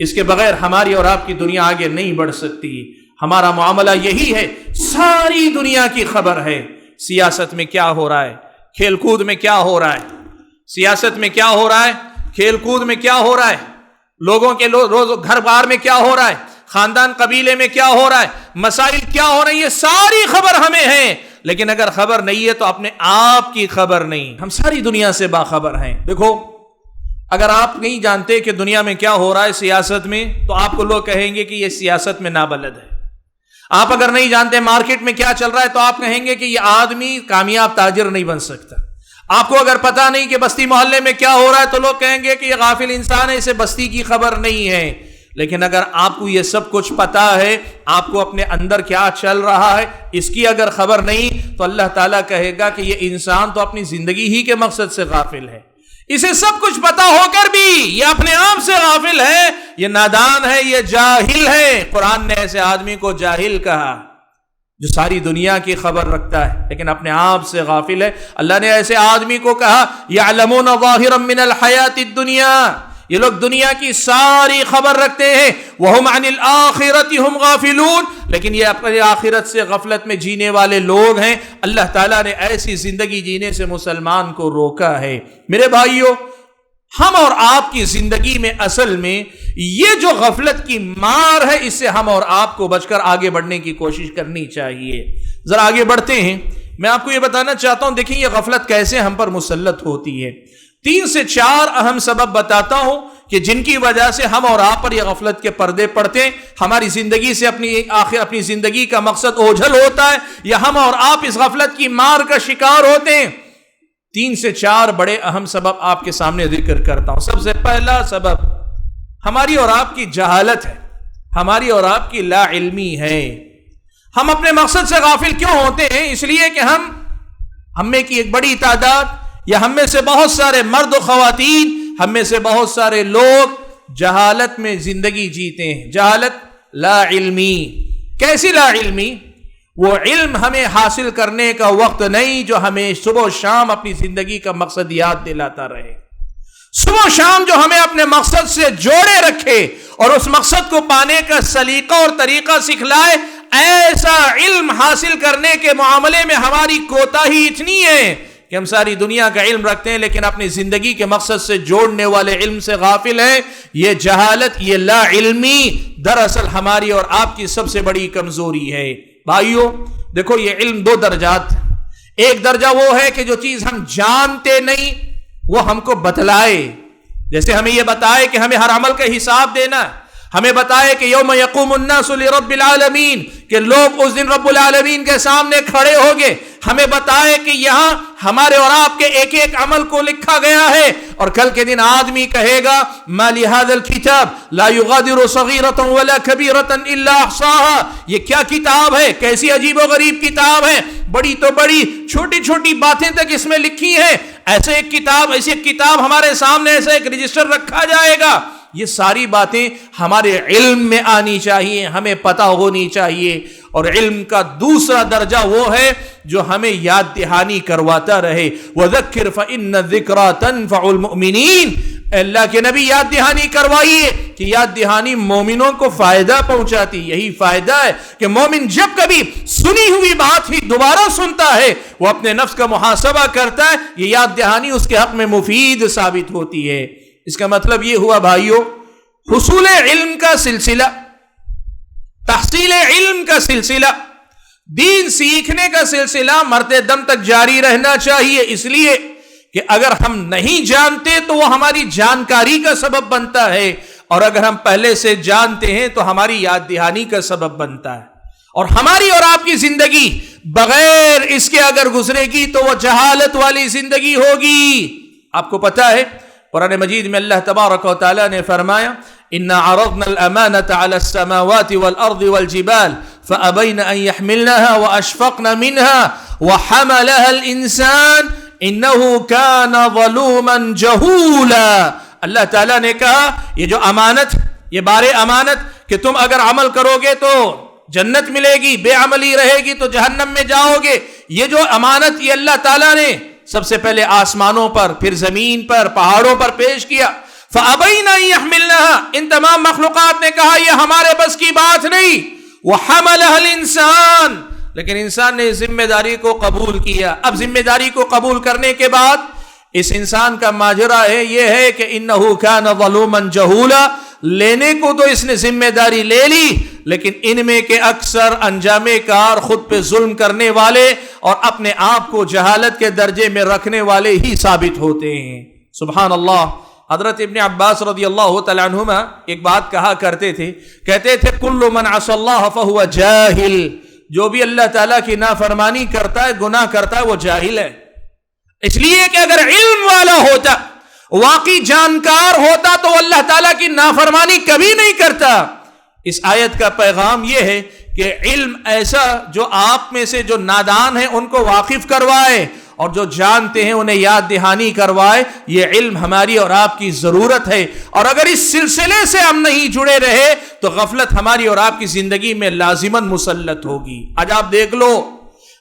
اس کے بغیر ہماری اور آپ کی دنیا آگے نہیں بڑھ سکتی۔ ہمارا معاملہ یہی ہے، ساری دنیا کی خبر ہے، سیاست میں کیا ہو رہا ہے، کھیل کود میں کیا ہو رہا ہے، سیاست میں کیا ہو رہا ہے، کھیل کود میں کیا ہو رہا ہے، لوگوں کے روز گھر بار میں کیا ہو رہا ہے، خاندان قبیلے میں کیا ہو رہا ہے، مسائل کیا ہو رہے ہیں، یہ ساری خبر ہمیں ہے۔ لیکن اگر خبر نہیں ہے تو اپنے آپ کی خبر نہیں۔ ہم ساری دنیا سے باخبر ہیں۔ دیکھو، اگر آپ نہیں جانتے کہ دنیا میں کیا ہو رہا ہے سیاست میں، تو آپ کو لوگ کہیں گے کہ یہ سیاست میں نابلد ہے۔ آپ اگر نہیں جانتے مارکیٹ میں کیا چل رہا ہے تو آپ کہیں گے کہ یہ آدمی کامیاب تاجر نہیں بن سکتا۔ آپ کو اگر پتا نہیں کہ بستی محلے میں کیا ہو رہا ہے تو لوگ کہیں گے کہ یہ غافل انسان ہے، اسے بستی کی خبر نہیں ہے۔ لیکن اگر آپ کو یہ سب کچھ پتا ہے، آپ کو اپنے اندر کیا چل رہا ہے اس کی اگر خبر نہیں، تو اللہ تعالیٰ کہے گا کہ یہ انسان تو اپنی زندگی ہی کے مقصد سے غافل ہے۔ اسے سب کچھ پتا ہو کر بھی یہ اپنے آپ سے غافل ہے، یہ نادان ہے، یہ جاہل ہے۔ قرآن نے ایسے آدمی کو جاہل کہا جو ساری دنیا کی خبر رکھتا ہے لیکن اپنے آپ سے غافل ہے۔ اللہ نے ایسے آدمی کو کہا یعلمون ظاہرا من الحیات الدنیا، یہ لوگ دنیا کی ساری خبر رکھتے ہیں، وہم عن الآخرۃ ہم غافلون، لیکن یہ اپنے آخرت سے غفلت میں جینے والے لوگ ہیں۔ اللہ تعالیٰ نے ایسی زندگی جینے سے مسلمان کو روکا ہے۔ میرے بھائیو، ہم اور آپ کی زندگی میں اصل میں یہ جو غفلت کی مار ہے، اس سے ہم اور آپ کو بچ کر آگے بڑھنے کی کوشش کرنی چاہیے۔ ذرا آگے بڑھتے ہیں۔ میں آپ کو یہ بتانا چاہتا ہوں، دیکھیں یہ غفلت کیسے ہم پر مسلط ہوتی ہے۔ 3 سے 4 اہم سبب بتاتا ہوں کہ جن کی وجہ سے ہم اور آپ پر یہ غفلت کے پردے پڑتے ہیں، ہماری زندگی سے اپنی زندگی کا مقصد اوجھل ہوتا ہے، یا ہم اور آپ اس غفلت کی مار کا شکار ہوتے ہیں۔ 3 سے 4 بڑے اہم سبب آپ کے سامنے ذکر کرتا ہوں۔ سب سے پہلا سبب ہماری اور آپ کی جہالت ہے، ہماری اور آپ کی لا علمی ہے۔ ہم اپنے مقصد سے غافل کیوں ہوتے ہیں؟ اس لیے کہ ہم میں کی ایک بڑی تعداد، یا ہم میں سے بہت سارے مرد و خواتین، ہم میں سے بہت سارے لوگ جہالت میں زندگی جیتے ہیں۔ جہالت، لا علمی۔ کیسی لا علمی؟ وہ علم ہمیں حاصل کرنے کا وقت نہیں جو ہمیں صبح و شام اپنی زندگی کا مقصد یاد دلاتا رہے۔ صبح و شام جو ہمیں اپنے مقصد سے جوڑے رکھے اور اس مقصد کو پانے کا سلیقہ اور طریقہ سکھلائے. ایسا علم حاصل کرنے کے معاملے میں ہماری کوتاہی اتنی ہے کہ ہم ساری دنیا کا علم رکھتے ہیں لیکن اپنی زندگی کے مقصد سے جوڑنے والے علم سے غافل ہیں. یہ جہالت، یہ لا علمی دراصل ہماری اور آپ کی سب سے بڑی کمزوری ہے. بھائیو دیکھو، یہ علم دو درجات. ایک درجہ وہ ہے کہ جو چیز ہم جانتے نہیں وہ ہم کو بتلائے. جیسے ہمیں یہ بتائے کہ ہمیں ہر عمل کا حساب دینا، ہمیں بتائے کہ یوم یقوم الناس لرب العالمین، کہ لوگ اس دن رب العالمین کے سامنے کھڑے ہوں گے. ہمیں بتائے کہ یہاں ہمارے اور آپ کے ایک ایک عمل کو لکھا گیا ہے، اور کل کے دن آدمی کہے گا ما لهذا الكتاب لا يغادر صغيرة ولا كبيرة الا احصاها. یہ کیا کتاب ہے، کیسی عجیب و غریب کتاب ہے، بڑی تو بڑی، چھوٹی چھوٹی باتیں تک اس میں لکھی ہیں. ایسے ایک کتاب ہمارے سامنے، ایسا ایک رجسٹر رکھا جائے گا. یہ ساری باتیں ہمارے علم میں آنی چاہیے، ہمیں پتہ ہونی چاہیے. اور علم کا دوسرا درجہ وہ ہے جو ہمیں یاد دہانی کرواتا رہے. وَذَكِّرْ فَإِنَّ الذِّكْرَى تَنفَعُ الْمُؤْمِنِينَ. اللہ کے نبی یاد دہانی کروائیے کہ یاد دہانی مومنوں کو فائدہ پہنچاتی. یہی فائدہ ہے کہ مومن جب کبھی سنی ہوئی بات ہی دوبارہ سنتا ہے، وہ اپنے نفس کا محاسبہ کرتا ہے، یہ یاد دہانی اس کے حق میں مفید ثابت ہوتی ہے. اس کا مطلب یہ ہوا بھائیو، حصول علم کا سلسلہ، تحصیل علم کا سلسلہ، دین سیکھنے کا سلسلہ مرتے دم تک جاری رہنا چاہیے. اس لیے کہ اگر ہم نہیں جانتے تو وہ ہماری جانکاری کا سبب بنتا ہے، اور اگر ہم پہلے سے جانتے ہیں تو ہماری یاد دہانی کا سبب بنتا ہے. اور ہماری اور آپ کی زندگی بغیر اس کے اگر گزرے گی تو وہ جہالت والی زندگی ہوگی. آپ کو پتا ہے قرآن مجید میں اللہ تبارک و تعالی نے فرمایا إِنَّا عَرَضْنَا الْأَمَانَةَ عَلَى السَّمَاوَاتِ وَالْأَرْضِ وَالْجِبَالِ فَأَبَيْنَ أَن يَحْمِلْنَهَا وَأَشْفَقْنَ مِنْهَا وَحَمَلَهَا الْإِنسَانُ إِنَّهُ كَانَ ظَلُومًا جَهُولًا. اللہ تعالیٰ نے کہا یہ جو امانت، یہ بار امانت کہ تم اگر عمل کرو گے تو جنت ملے گی، بے عملی رہے گی تو جہنم میں جاؤ گے. یہ جو امانت یہ اللہ تعالیٰ نے سب سے پہلے آسمانوں پر، پھر زمین پر، پہاڑوں پر پیش کیا. فَأَبَيْنَ أَن يَحْمِلْنَهَا. ان تمام مخلوقات نے کہا یہ ہمارے بس کی بات نہیں. وَحَمَلَهَا الْإِنسَانُ. لیکن انسان نے ذمہ داری کو قبول کیا. اب ذمہ داری کو قبول کرنے کے بعد اس انسان کا ماجرا ہے یہ ہے کہ انہو کان ظلوما جہولا. لینے کو تو اس نے ذمہ داری لے لی، لیکن ان میں کے اکثر انجام کار خود پہ ظلم کرنے والے اور اپنے آپ کو جہالت کے درجے میں رکھنے والے ہی ثابت ہوتے ہیں. سبحان اللہ. حضرت ابن عباس رضی اللہ تعالیٰ عنہما ایک بات کہا کرتے تھے، کہتے تھے کل من عصى اللہ فهو جاہل. جو بھی اللہ تعالیٰ کی نافرمانی کرتا ہے، گناہ کرتا ہے، وہ جاہل ہے. اس لیے کہ اگر علم والا ہوتا، واقعی جانکار ہوتا تو اللہ تعالیٰ کی نافرمانی کبھی نہیں کرتا. اس آیت کا پیغام یہ ہے کہ علم ایسا جو آپ میں سے جو نادان ہیں ان کو واقف کروائے اور جو جانتے ہیں انہیں یاد دہانی کروائے. یہ علم ہماری اور آپ کی ضرورت ہے، اور اگر اس سلسلے سے ہم نہیں جڑے رہے تو غفلت ہماری اور آپ کی زندگی میں لازماً مسلط ہوگی. آج آپ دیکھ لو،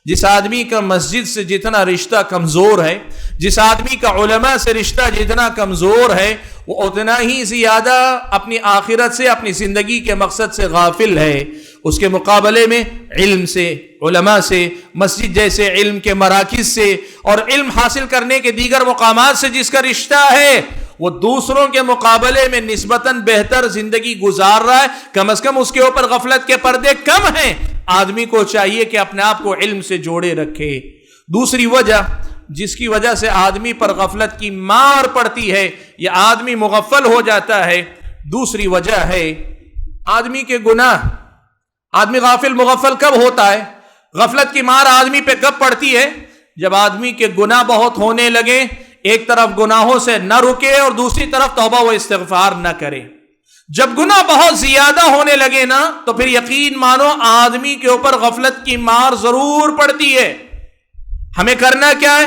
جس آدمی کا مسجد سے جتنا رشتہ کمزور ہے، جس آدمی کا علماء سے رشتہ جتنا کمزور ہے، وہ اتنا ہی زیادہ اپنی آخرت سے، اپنی زندگی کے مقصد سے غافل ہے. اس کے مقابلے میں علم سے، علماء سے، مسجد جیسے علم کے مراکز سے اور علم حاصل کرنے کے دیگر مقامات سے جس کا رشتہ ہے، وہ دوسروں کے مقابلے میں نسبتاً بہتر زندگی گزار رہا ہے. کم از کم اس کے اوپر غفلت کے پردے کم ہیں. آدمی کو چاہیے کہ اپنے آپ کو علم سے جوڑے رکھے. دوسری وجہ جس کی وجہ سے آدمی پر غفلت کی مار پڑتی ہے یا آدمی مغفل ہو جاتا ہے، دوسری وجہ ہے آدمی کے گناہ. آدمی غافل مغفل کب ہوتا ہے؟ غفلت کی مار آدمی پہ کب پڑتی ہے؟ جب آدمی کے گناہ بہت ہونے لگے، ایک طرف گناہوں سے نہ رکے اور دوسری طرف توبہ و استغفار نہ کرے. جب گناہ بہت زیادہ ہونے لگے نا تو پھر یقین مانو آدمی کے اوپر غفلت کی مار ضرور پڑتی ہے. ہمیں کرنا کیا ہے؟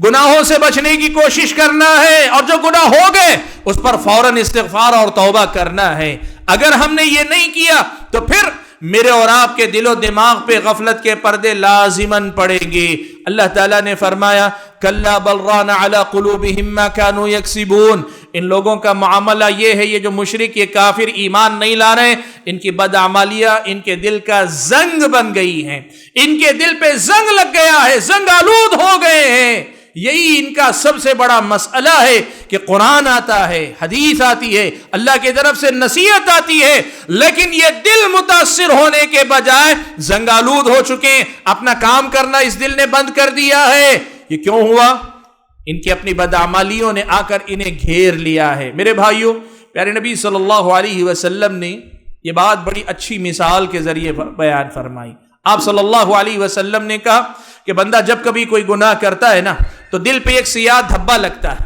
گناہوں سے بچنے کی کوشش کرنا ہے، اور جو گناہ ہو گئے اس پر فوراً استغفار اور توبہ کرنا ہے. اگر ہم نے یہ نہیں کیا تو پھر میرے اور آپ کے دل و دماغ پہ غفلت کے پردے لازماً پڑیں گے. اللہ تعالیٰ نے فرمایا کلا بل ران علی قلوبہم ما کانوا یکسبون. ان لوگوں کا معاملہ یہ ہے، یہ جو مشرک، یہ کافر ایمان نہیں لا رہے، ان کی بدعمالیاں ان کے دل کا زنگ بن گئی ہیں، ان کے دل پہ زنگ لگ گیا ہے، زنگ آلود ہو گئے ہیں۔ یہی ان کا سب سے بڑا مسئلہ ہے کہ قرآن آتا ہے، حدیث آتی ہے، اللہ کی طرف سے نصیحت آتی ہے، لیکن یہ دل متاثر ہونے کے بجائے زنگ آلود ہو چکے ہیں، اپنا کام کرنا اس دل نے بند کر دیا ہے۔ یہ کیوں ہوا؟ ان کی اپنی بدعمالیوں نے آ کر انہیں گھیر لیا ہے۔ میرے بھائیوں، پیارے نبی صلی اللہ علیہ وسلم نے یہ بات بڑی اچھی مثال کے ذریعے بیان فرمائی۔ آپ صلی اللہ علیہ وسلم نے کہا کہ بندہ جب کبھی کوئی گناہ کرتا ہے نا تو دل پہ ایک سیاہ دھبا لگتا ہے،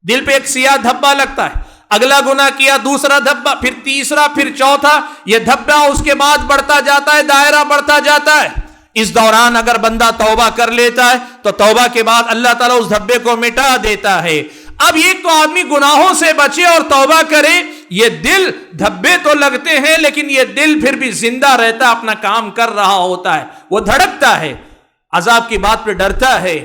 دل پہ ایک سیاہ دھبا لگتا ہے۔ اگلا گناہ کیا، دوسرا دھبا، پھر تیسرا، پھر چوتھا، یہ دھبا اس کے بعد بڑھتا جاتا ہے، دائرہ بڑھتا جاتا ہے۔ اس دوران اگر بندہ توبہ کر لیتا ہے تو توبہ کے بعد اللہ تعالیٰ اس دھبے کو مٹا دیتا ہے۔ اب یہ تو آدمی گناہوں سے بچے اور توبہ کرے، یہ دل دھبے تو لگتے ہیں لیکن یہ دل پھر بھی زندہ رہتا، اپنا کام کر رہا ہوتا ہے، وہ دھڑکتا ہے، عذاب کی بات پہ ڈرتا ہے،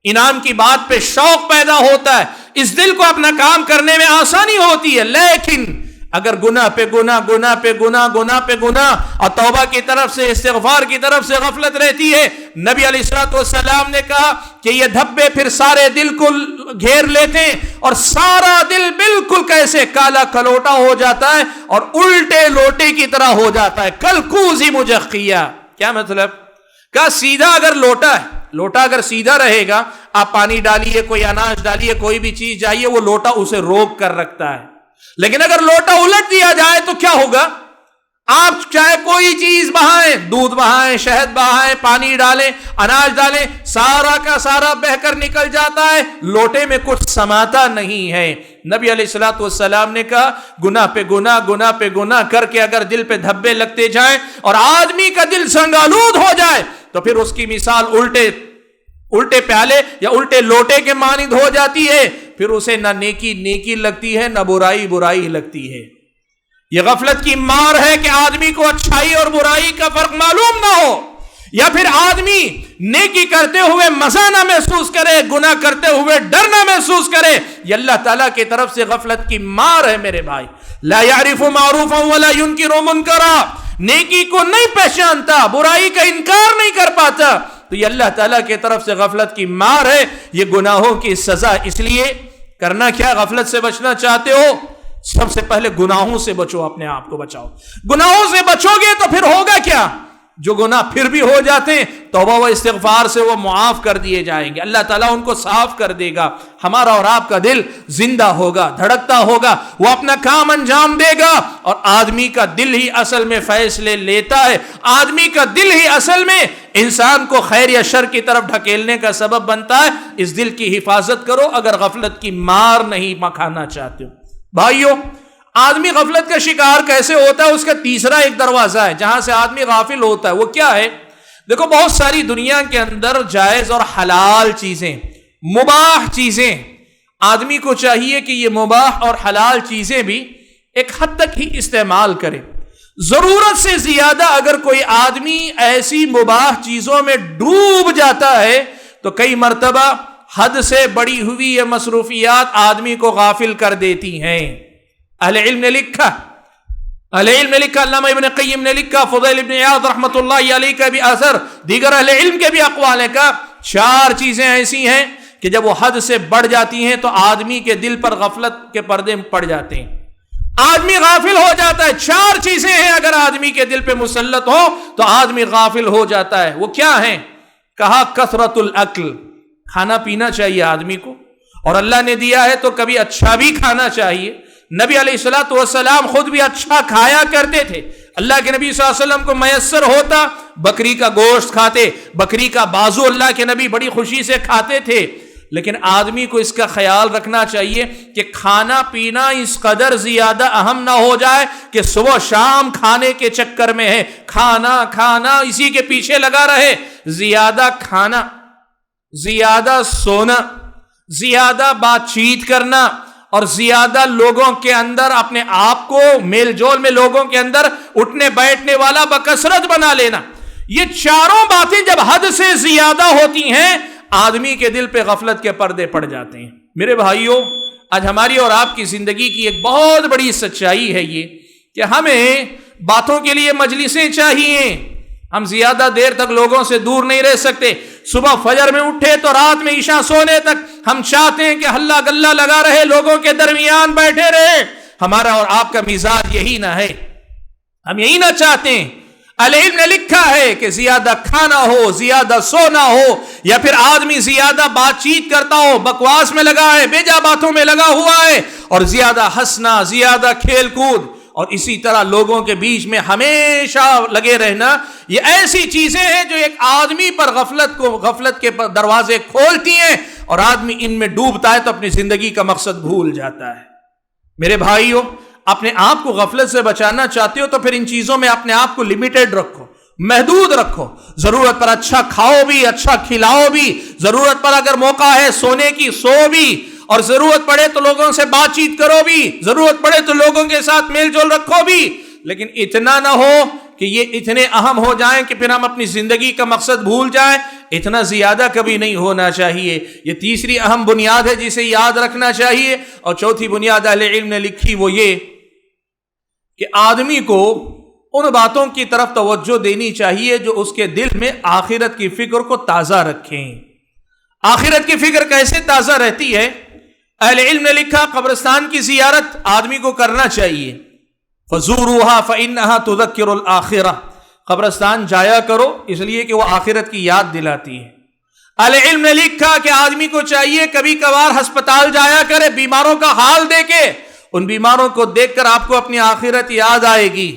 انعام کی بات پہ شوق پیدا ہوتا ہے، اس دل کو اپنا کام کرنے میں آسانی ہوتی ہے۔ لیکن اگر گناہ پہ گناہ، گناہ پہ گناہ، گناہ پہ گناہ اور توبہ کی طرف سے، استغفار کی طرف سے غفلت رہتی ہے، نبی علیہ الصلوۃ والسلام نے کہا کہ یہ دھبے پھر سارے دل کو گھیر لیتے ہیں اور سارا دل بالکل کیسے کالا کلوٹا ہو جاتا ہے اور الٹے لوٹے کی طرح ہو جاتا ہے، کلکوزی مجخیہ۔ کیا مطلب؟ کہا سیدھا اگر لوٹا ہے، لوٹا اگر سیدھا رہے گا، آپ پانی ڈالیے، کوئی اناج ڈالیے، کوئی بھی چیز جائیے، وہ لوٹا اسے روک کر رکھتا ہے۔ لیکن اگر لوٹا الٹ دیا جائے تو کیا ہوگا؟ آپ چاہے کوئی چیز بہائیں، دودھ بہائیں، شہد بہائیں، پانی ڈالیں، اناج ڈالیں، سارا کا سارا بہ کر نکل جاتا ہے، لوٹے میں کچھ سماتا نہیں ہے۔ نبی علیہ الصلوۃ والسلام نے کہا گناہ پہ گناہ، گناہ پہ گناہ کر کے اگر دل پہ دھبے لگتے جائیں اور آدمی کا دل سنگالود ہو جائے تو پھر اس کی مثال الٹے پیالے یا الٹے لوٹے کے مانند ہو جاتی ہے، پھر اسے نہ نیکی نیکی لگتی ہے، نہ برائی برائی لگتی ہے۔ یہ غفلت کی مار ہے کہ آدمی کو اچھائی اور برائی کا فرق معلوم نہ ہو، یا پھر آدمی نیکی کرتے ہوئے مزہ نہ محسوس کرے، گناہ کرتے ہوئے ڈر نہ محسوس کرے۔ یہ اللہ تعالیٰ کی طرف سے غفلت کی مار ہے میرے بھائی۔ لا یعرف معروفا ولا ینکر منکرا، نیکی کو نہیں پہچانتا، برائی کا انکار نہیں کر پاتا، تو یہ اللہ تعالیٰ کی طرف سے غفلت کی مار ہے، یہ گناہوں کی سزا۔ اس لیے کرنا کیا؟ غفلت سے بچنا چاہتے ہو، سب سے پہلے گناہوں سے بچو، اپنے آپ کو بچاؤ۔ گناہوں سے بچو گے تو پھر ہوگا کیا؟ جو گناہ پھر بھی ہو جاتے ہیں توبہ و استغفار سے وہ معاف کر دیے جائیں گے، اللہ تعالیٰ ان کو صاف کر دے گا، ہمارا اور آپ کا دل زندہ ہوگا، دھڑکتا ہوگا، وہ اپنا کام انجام دے گا۔ اور آدمی کا دل ہی اصل میں فیصلے لیتا ہے، آدمی کا دل ہی اصل میں انسان کو خیر یا شر کی طرف ڈھکیلنے کا سبب بنتا ہے۔ اس دل کی حفاظت کرو اگر غفلت کی مار نہیں مکھانا چاہتے ہو۔ بھائیوں، آدمی غفلت کا شکار کیسے ہوتا ہے؟ اس کا تیسرا ایک دروازہ ہے جہاں سے آدمی غافل ہوتا ہے، وہ کیا ہے؟ دیکھو، بہت ساری دنیا کے اندر جائز اور حلال چیزیں، مباح چیزیں، آدمی کو چاہیے کہ یہ مباح اور حلال چیزیں بھی ایک حد تک ہی استعمال کرے۔ ضرورت سے زیادہ اگر کوئی آدمی ایسی مباح چیزوں میں ڈوب جاتا ہے تو کئی مرتبہ حد سے بڑی ہوئی یہ مصروفیات آدمی کو غافل کر دیتی ہیں۔ اہل علم نے لکھا، علامہ ابن قیم نے لکھا، فضیل ابن عیاض رحمۃ اللہ علیہ کا بھی اثر، دیگر اہل علم کے بھی اقوال ہیں، کا 4 چیزیں ایسی ہیں کہ جب وہ حد سے بڑھ جاتی ہیں تو آدمی کے دل پر غفلت کے پردے پڑ جاتے ہیں، آدمی غافل ہو جاتا ہے۔ 4 چیزیں ہیں اگر آدمی کے دل پہ مسلط ہو تو آدمی غافل ہو جاتا ہے۔ وہ کیا ہیں؟ کہا کثرت الاکل، کھانا پینا چاہیے آدمی کو، اور اللہ نے دیا ہے تو کبھی اچھا بھی کھانا چاہیے۔ نبی علیہ الصلوۃ والسلام خود بھی اچھا کھایا کرتے تھے، اللہ کے نبی صلی اللہ علیہ وسلم کو میسر ہوتا بکری کا گوشت کھاتے، بکری کا بازو اللہ کے نبی بڑی خوشی سے کھاتے تھے۔ لیکن آدمی کو اس کا خیال رکھنا چاہیے کہ کھانا پینا اس قدر زیادہ اہم نہ ہو جائے کہ صبح شام کھانے کے چکر میں ہے، کھانا اسی کے پیچھے لگا رہے۔ زیادہ کھانا، زیادہ سونا، زیادہ بات چیت کرنا اور زیادہ لوگوں کے اندر اپنے آپ کو میل جول میں لوگوں کے اندر اٹھنے بیٹھنے والا بکثرت بنا لینا، یہ 4 باتیں جب حد سے زیادہ ہوتی ہیں آدمی کے دل پہ غفلت کے پردے پڑ جاتے ہیں۔ میرے بھائیوں، آج ہماری اور آپ کی زندگی کی ایک بہت بڑی سچائی ہے یہ کہ ہمیں باتوں کے لیے مجلسیں چاہیے. ہم زیادہ دیر تک لوگوں سے دور نہیں رہ سکتے. صبح فجر میں اٹھے تو رات میں عشاء سونے تک ہم چاہتے ہیں کہ ہلا گلا لگا رہے, لوگوں کے درمیان بیٹھے رہے. ہمارا اور آپ کا مزاج یہی نہ ہے, ہم یہی نہ چاہتے ہیں. علم نے لکھا ہے کہ زیادہ کھانا ہو, زیادہ سونا ہو, یا پھر آدمی زیادہ بات چیت کرتا ہو, بکواس میں لگا ہے, بیجا باتوں میں لگا ہوا ہے, اور زیادہ ہنسنا, زیادہ کھیل کود, اور اسی طرح لوگوں کے بیچ میں ہمیشہ لگے رہنا, یہ ایسی چیزیں ہیں جو ایک آدمی پر غفلت کے دروازے کھولتی ہیں, اور آدمی ان میں ڈوبتا ہے تو اپنی زندگی کا مقصد بھول جاتا ہے. میرے بھائیوں, اپنے آپ کو غفلت سے بچانا چاہتے ہو تو پھر ان چیزوں میں اپنے آپ کو لمیٹڈ رکھو, محدود رکھو. ضرورت پر اچھا کھاؤ بھی, اچھا کھلاؤ بھی, ضرورت پر اگر موقع ہے سونے کی سو بھی, اور ضرورت پڑے تو لوگوں سے بات چیت کرو بھی, ضرورت پڑے تو لوگوں کے ساتھ میل جول رکھو بھی. لیکن اتنا نہ ہو کہ یہ اتنے اہم ہو جائیں کہ پھر ہم اپنی زندگی کا مقصد بھول جائیں. اتنا زیادہ کبھی نہیں ہونا چاہیے. یہ تیسری اہم بنیاد ہے جسے یاد رکھنا چاہیے. اور چوتھی بنیاد اہل علم نے لکھی وہ یہ کہ آدمی کو ان باتوں کی طرف توجہ دینی چاہیے جو اس کے دل میں آخرت کی فکر کو تازہ رکھیں. آخرت کی فکر کیسے تازہ رہتی ہے؟ اہل علم نے لکھا قبرستان کی زیارت آدمی کو کرنا چاہیے. فزوروها فإنها تذکر الآخرہ, قبرستان جایا کرو اس لیے کہ وہ آخرت کی یاد دلاتی ہے. اہل علم نے لکھا کہ آدمی کو چاہیے کبھی کبھار ہسپتال جایا کرے بیماروں کا حال دیکھے, ان بیماروں کو دیکھ کر آپ کو اپنی آخرت یاد آئے گی.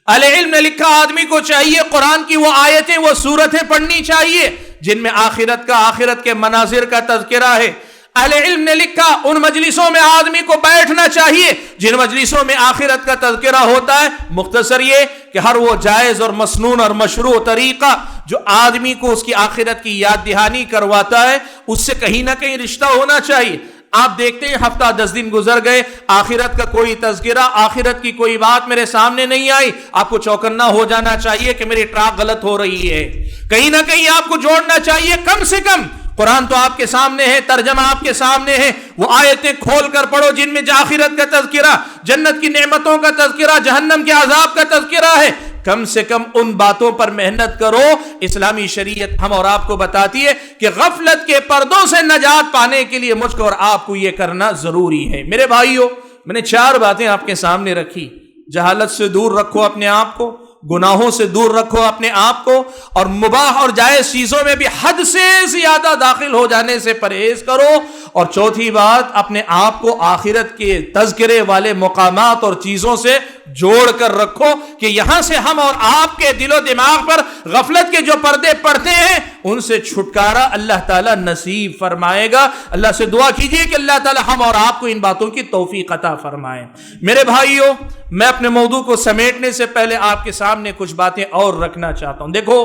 اہل علم نے لکھا آدمی کو چاہیے قرآن کی وہ آیتیں, وہ سورتیں پڑھنی چاہیے جن میں آخرت کے مناظر کا تذکرہ ہے. اہل علم نے لکھا ان مجلسوں میں آدمی کو بیٹھنا چاہیے جن مجلسوں میں آخرت کا تذکرہ ہوتا ہے. مختصر یہ کہ ہر وہ جائز اور مسنون اور مشروع طریقہ جو آدمی کو اس کی آخرت کی یاد دہانی کرواتا ہے اس سے کہیں نہ کہیں رشتہ ہونا چاہیے. آپ دیکھتے ہیں ہفتہ 10 دن گزر گئے, آخرت کا کوئی تذکرہ, آخرت کی کوئی بات میرے سامنے نہیں آئی, آپ کو چوکنا ہو جانا چاہیے کہ میری ٹراک غلط ہو رہی ہے. کہیں نہ کہیں آپ کو جوڑنا چاہیے, کم سے کم قرآن تو آپ کے سامنے ہے, ترجمہ آپ کے سامنے ہے, وہ آیتیں کھول کر پڑھو جن میں آخرت کا تذکرہ, جنت کی نعمتوں کا تذکرہ, جہنم کے عذاب کا تذکرہ ہے. کم سے کم ان باتوں پر محنت کرو. اسلامی شریعت ہم اور آپ کو بتاتی ہے کہ غفلت کے پردوں سے نجات پانے کے لیے مجھ کو اور آپ کو یہ کرنا ضروری ہے. میرے بھائیو, میں نے 4 باتیں آپ کے سامنے رکھی. جہالت سے دور رکھو اپنے آپ کو, گناہوں سے دور رکھو اپنے آپ کو, اور مباح اور جائز چیزوں میں بھی حد سے زیادہ داخل ہو جانے سے پرہیز کرو. اور چوتھی بات, اپنے آپ کو آخرت کے تذکرے والے مقامات اور چیزوں سے جوڑ کر رکھو کہ یہاں سے ہم اور آپ کے دل و دماغ پر غفلت کے جو پردے پڑتے ہیں ان سے چھٹکارا اللہ تعالیٰ نصیب فرمائے گا. اللہ سے دعا کیجئے کہ اللہ تعالیٰ ہم اور آپ کو ان باتوں کی توفیق عطا فرمائے. میرے بھائیوں, میں اپنے موضوع کو سمیٹنے سے پہلے آپ کے سامنے کچھ باتیں اور رکھنا چاہتا ہوں. دیکھو,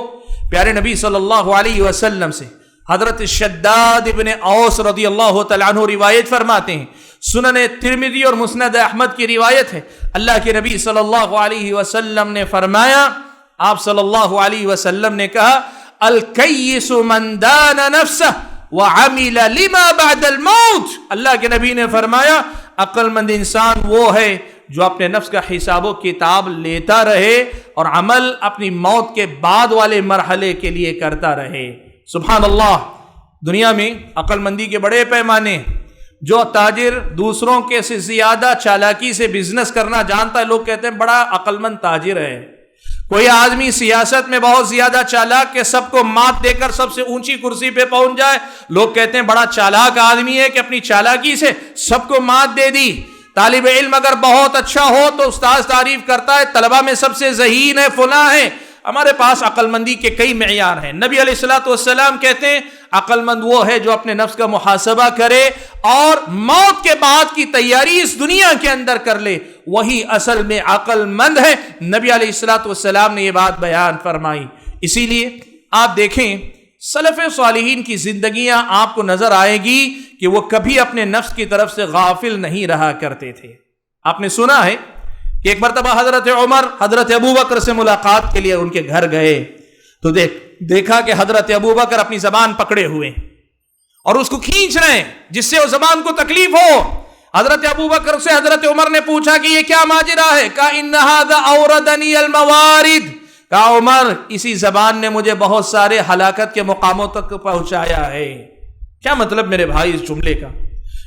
پیارے نبی صلی اللہ علیہ وسلم سے حضرت شداد ابن اوس رضی اللہ تعالیٰ عنہ روایت فرماتے ہیں, سنن ترمذی اور مسند احمد کی روایت ہے. اللہ کے نبی صلی اللہ علیہ وسلم نے فرمایا, آپ صلی اللہ علیہ وسلم نے کہا, الکیس من دان نفسہ وعمل لما بعد الموت. اللہ کے نبی نے فرمایا عقل مند انسان وہ ہے جو اپنے نفس کا حساب و کتاب لیتا رہے اور عمل اپنی موت کے بعد والے مرحلے کے لیے کرتا رہے. سبحان اللہ, دنیا میں عقل مندی کے بڑے پیمانے. جو تاجر دوسروں کے سے زیادہ چالاکی سے بزنس کرنا جانتا ہے, لوگ کہتے ہیں بڑا عقل مند تاجر ہے. کوئی آدمی سیاست میں بہت زیادہ چالاک کہ سب کو مات دے کر سب سے اونچی کرسی پہ پہنچ جائے, لوگ کہتے ہیں بڑا چالاک آدمی ہے کہ اپنی چالاکی سے سب کو مات دے دی. طالب علم اگر بہت اچھا ہو تو استاذ تعریف کرتا ہے طلبہ میں سب سے ذہین ہے, فلاں ہے. ہمارے پاس عقل مندی کے کئی معیار ہیں. نبی علیہ الصلوۃ والسلام کہتے ہیں عقل مند وہ ہے جو اپنے نفس کا محاسبہ کرے اور موت کے بعد کی تیاری اس دنیا کے اندر کر لے, وہی اصل میں عقل مند ہے. نبی علیہ الصلوۃ والسلام نے یہ بات بیان فرمائی. اسی لیے آپ دیکھیں سلف صالحین کی زندگیاں آپ کو نظر آئے گی کہ وہ کبھی اپنے نفس کی طرف سے غافل نہیں رہا کرتے تھے. آپ نے سنا ہے کہ ایک مرتبہ حضرت عمر حضرت ابو بکر سے ملاقات کے لیے ان کے گھر گئے تو دیکھا کہ حضرت ابو بکر اپنی زبان پکڑے ہوئے اور اس کو کھینچ رہے ہیں جس سے وہ زبان کو تکلیف ہو. حضرت ابو بکر سے حضرت عمر نے پوچھا کہ یہ کیا ماجرا ہے؟ کہا ان ھذا اوردنی الموارد، کہا عمر اسی زبان نے مجھے بہت سارے ہلاکت کے مقاموں تک پہنچایا ہے۔ کیا مطلب میرے بھائی اس جملے کا؟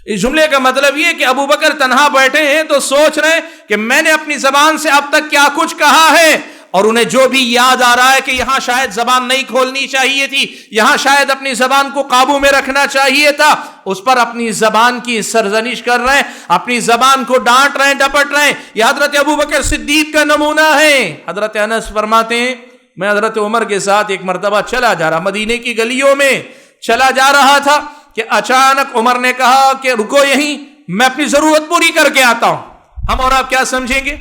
اس جملے کا مطلب یہ کہ ابو بکر تنہا بیٹھے ہیں تو سوچ رہے ہیں کہ میں نے اپنی زبان سے اب تک کیا کچھ کہا ہے، اور انہیں جو بھی یاد آ رہا ہے کہ یہاں شاید زبان نہیں کھولنی چاہیے تھی، یہاں شاید اپنی زبان کو قابو میں رکھنا چاہیے تھا، اس پر اپنی زبان کی سرزنش کر رہے ہیں، اپنی زبان کو ڈانٹ رہے ہیں، ڈپٹ رہے ہیں۔ یہ حضرت ابو بکر صدیق کا نمونہ ہے۔ حضرت انس فرماتے ہیں میں حضرت عمر کے ساتھ ایک مرتبہ چلا جا رہا، مدینے کی گلیوں میں چلا جا رہا تھا کہ اچانک عمر نے کہا کہ رکو یہیں، میں اپنی ضرورت پوری کر کے آتا ہوں۔ ہم اور آپ کیا سمجھیں گے؟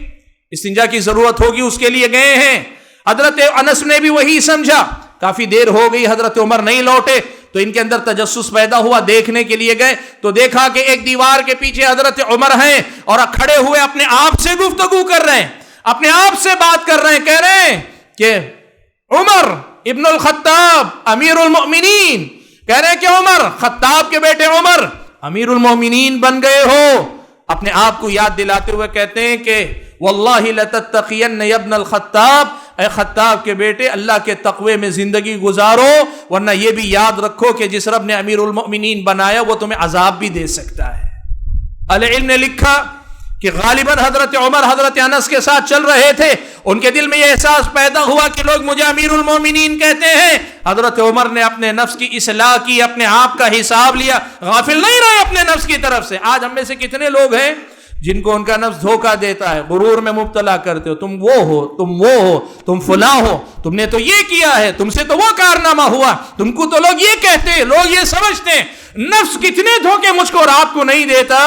استنجا کی ضرورت ہوگی، اس کے لیے گئے ہیں۔ حضرت انس نے بھی وہی سمجھا۔ کافی دیر ہو گئی، حضرت عمر نہیں لوٹے تو ان کے اندر تجسس پیدا ہوا، دیکھنے کے لیے گئے تو دیکھا کہ ایک دیوار کے پیچھے حضرت عمر ہیں اور کھڑے ہوئے اپنے آپ سے گفتگو کر رہے ہیں، اپنے آپ سے بات کر رہے ہیں، کہہ رہے ہیں کہ عمر ابن الخطاب امیر المؤمنین، کہہ رہے ہیں کہ عمر، خطاب کے بیٹے عمر امیر المؤمنین بن گئے ہو۔ اپنے آپ کو یاد دلاتے ہوئے کہتے ہیں کہ واللہ لتتقین یا ابن الخطاب، اے خطاب کے بیٹے اللہ کے تقوی میں زندگی گزارو، ورنہ یہ بھی یاد رکھو کہ جس رب نے امیر المؤمنین بنایا وہ تمہیں عذاب بھی دے سکتا ہے۔ اہل علم نے لکھا کہ غالباً حضرت عمر حضرت انس کے ساتھ چل رہے تھے، ان کے دل میں یہ احساس پیدا ہوا کہ لوگ مجھے امیر المومنین کہتے ہیں۔ حضرت عمر نے اپنے نفس کی اصلاح کی، اپنے آپ کا حساب لیا، غافل نہیں رہے اپنے نفس کی طرف سے۔ آج ہم میں سے کتنے لوگ ہیں جن کو ان کا نفس دھوکہ دیتا ہے، غرور میں مبتلا کرتے ہو، تم وہ ہو، تم وہ ہو، تم فلاں ہو، تم نے تو یہ کیا ہے، تم سے تو وہ کارنامہ ہوا، تم کو تو لوگ یہ کہتے ہیں، لوگ یہ سمجھتے ہیں۔ نفس کتنے دھوکے مجھ کو اور آپ کو نہیں دیتا۔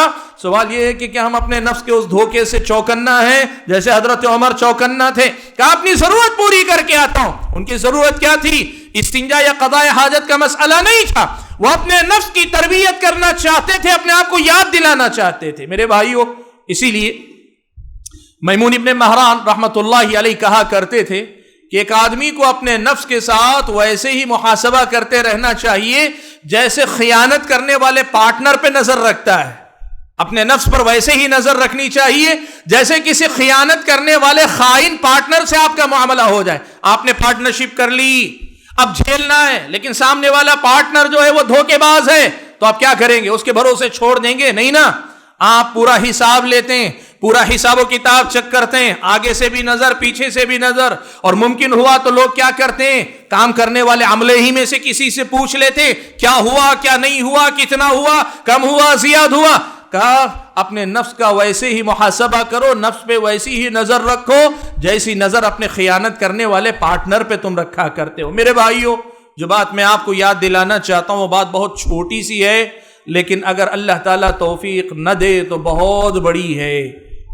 سوال یہ ہے کہ کیا ہم اپنے نفس کے اس دھوکے سے چوکنا ہے جیسے حضرت عمر چوکنا تھے؟ کہ اپنی ضرورت پوری کر کے آتا ہوں۔ ان کی ضرورت کیا تھی؟ استنجا یا قضاء حاجت کا مسئلہ نہیں تھا، وہ اپنے نفس کی تربیت کرنا چاہتے تھے، اپنے آپ کو یاد دلانا چاہتے تھے۔ میرے بھائیو، اسی لیے میمون ابن مہران رحمت اللہ علیہ کہا کرتے تھے کہ ایک آدمی کو اپنے نفس کے ساتھ ویسے ہی محاسبہ کرتے رہنا چاہیے جیسے خیانت کرنے والے پارٹنر پہ نظر رکھتا ہے۔ اپنے نفس پر ویسے ہی نظر رکھنی چاہیے جیسے کسی خیانت کرنے والے خائن پارٹنر سے آپ کا معاملہ ہو جائے۔ آپ نے پارٹنرشپ کر لی، اب جھیلنا ہے، لیکن سامنے والا پارٹنر جو ہے وہ دھوکے باز ہے، تو آپ کیا کریں گے؟ اس کے بھروسے چھوڑ دیں گے؟ نہیں نا، آپ پورا حساب لیتے ہیں، پورا حساب و کتاب چیک کرتے ہیں، آگے سے بھی نظر، پیچھے سے بھی نظر، اور ممکن ہوا تو لوگ کیا کرتے ہیں، کام کرنے والے عملے ہی میں سے کسی سے پوچھ لیتے کیا ہوا، کیا نہیں ہوا، کتنا ہوا، کم ہوا، زیادہ ہوا۔ کہا اپنے نفس کا ویسے ہی محاسبہ کرو، نفس پہ ویسی ہی نظر رکھو جیسی نظر اپنے خیانت کرنے والے پارٹنر پہ تم رکھا کرتے ہو۔ میرے بھائیو، جو بات میں آپ کو یاد دلانا چاہتا ہوں وہ بات بہت چھوٹی سی ہے، لیکن اگر اللہ تعالیٰ توفیق نہ دے تو بہت بڑی ہے۔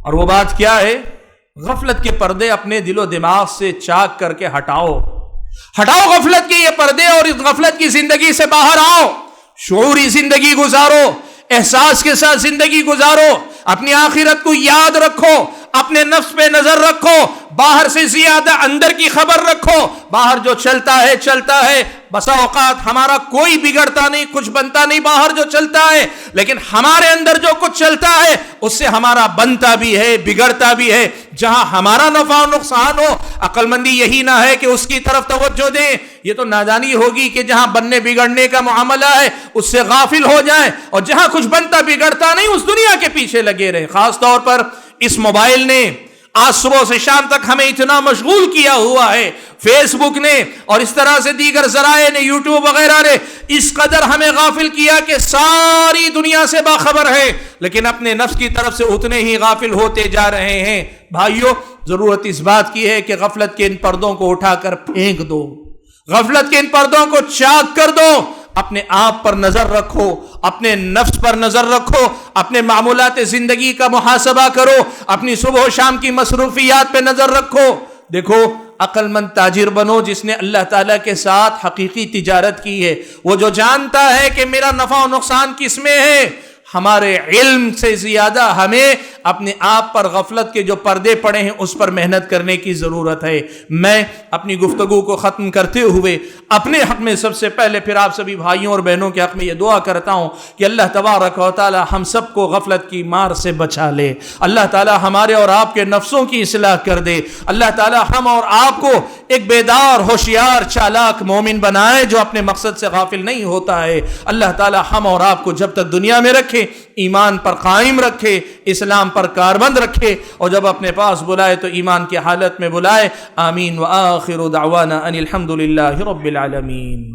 اور وہ بات کیا ہے؟ غفلت کے پردے اپنے دل و دماغ سے چاک کر کے ہٹاؤ غفلت کے یہ پردے، اور اس غفلت کی زندگی سے باہر آؤ، شعوری زندگی گزارو، احساس کے ساتھ زندگی گزارو، اپنی آخرت کو یاد رکھو، اپنے نفس پہ نظر رکھو، باہر سے زیادہ اندر کی خبر رکھو۔ باہر جو چلتا ہے، بسا اوقات ہمارا کوئی بگڑتا نہیں، کچھ بنتا نہیں باہر جو چلتا ہے، لیکن ہمارے اندر جو کچھ چلتا ہے اس سے ہمارا بنتا بھی ہے، بگڑتا بھی ہے۔ جہاں ہمارا نفع و نقصان ہو، عقل مندی یہی نہ ہے کہ اس کی طرف توجہ دیں، یہ تو نادانی ہوگی کہ جہاں بننے بگڑنے کا معاملہ ہے اس سے غافل ہو جائیں، اور جہاں کچھ بنتا بگڑتا نہیں اس دنیا کے پیچھے لگے رہیں۔ خاص طور پر اس موبائل نے آج صبح سے شام تک ہمیں اتنا مشغول کیا ہوا ہے، فیس بک نے اور اس طرح سے دیگر ذرائع نے، یوٹیوب وغیرہ نے اس قدر ہمیں غافل کیا کہ ساری دنیا سے باخبر ہے، لیکن اپنے نفس کی طرف سے اتنے ہی غافل ہوتے جا رہے ہیں۔ بھائیو، ضرورت اس بات کی ہے کہ غفلت کے ان پردوں کو اٹھا کر پھینک دو، غفلت کے ان پردوں کو چاک کر دو، اپنے آپ پر نظر رکھو، اپنے نفس پر نظر رکھو، اپنے معمولات زندگی کا محاسبہ کرو، اپنی صبح و شام کی مصروفیات پہ نظر رکھو۔ دیکھو، عقل مند تاجر بنو جس نے اللہ تعالیٰ کے ساتھ حقیقی تجارت کی ہے، وہ جو جانتا ہے کہ میرا نفع و نقصان کس میں ہے، ہمارے علم سے زیادہ ہمیں اپنے آپ پر غفلت کے جو پردے پڑے ہیں اس پر محنت کرنے کی ضرورت ہے۔ میں اپنی گفتگو کو ختم کرتے ہوئے اپنے حق میں سب سے پہلے پھر آپ سبھی بھائیوں اور بہنوں کے حق میں یہ دعا کرتا ہوں کہ اللہ تبارک و تعالی ہم سب کو غفلت کی مار سے بچا لے، اللہ تعالی ہمارے اور آپ کے نفسوں کی اصلاح کر دے، اللہ تعالی ہم اور آپ کو ایک بیدار، ہوشیار، چالاک مومن بنائے جو اپنے مقصد سے غافل نہیں ہوتا ہے۔ اللہ تعالی ہم اور آپ کو جب تک دنیا میں رکھے ایمان پر قائم رکھے، اسلام پر کاربند رکھے، اور جب اپنے پاس بلائے تو ایمان کی حالت میں بلائے۔ آمین وآخر دعوانا ان الحمد للہ رب العالمین۔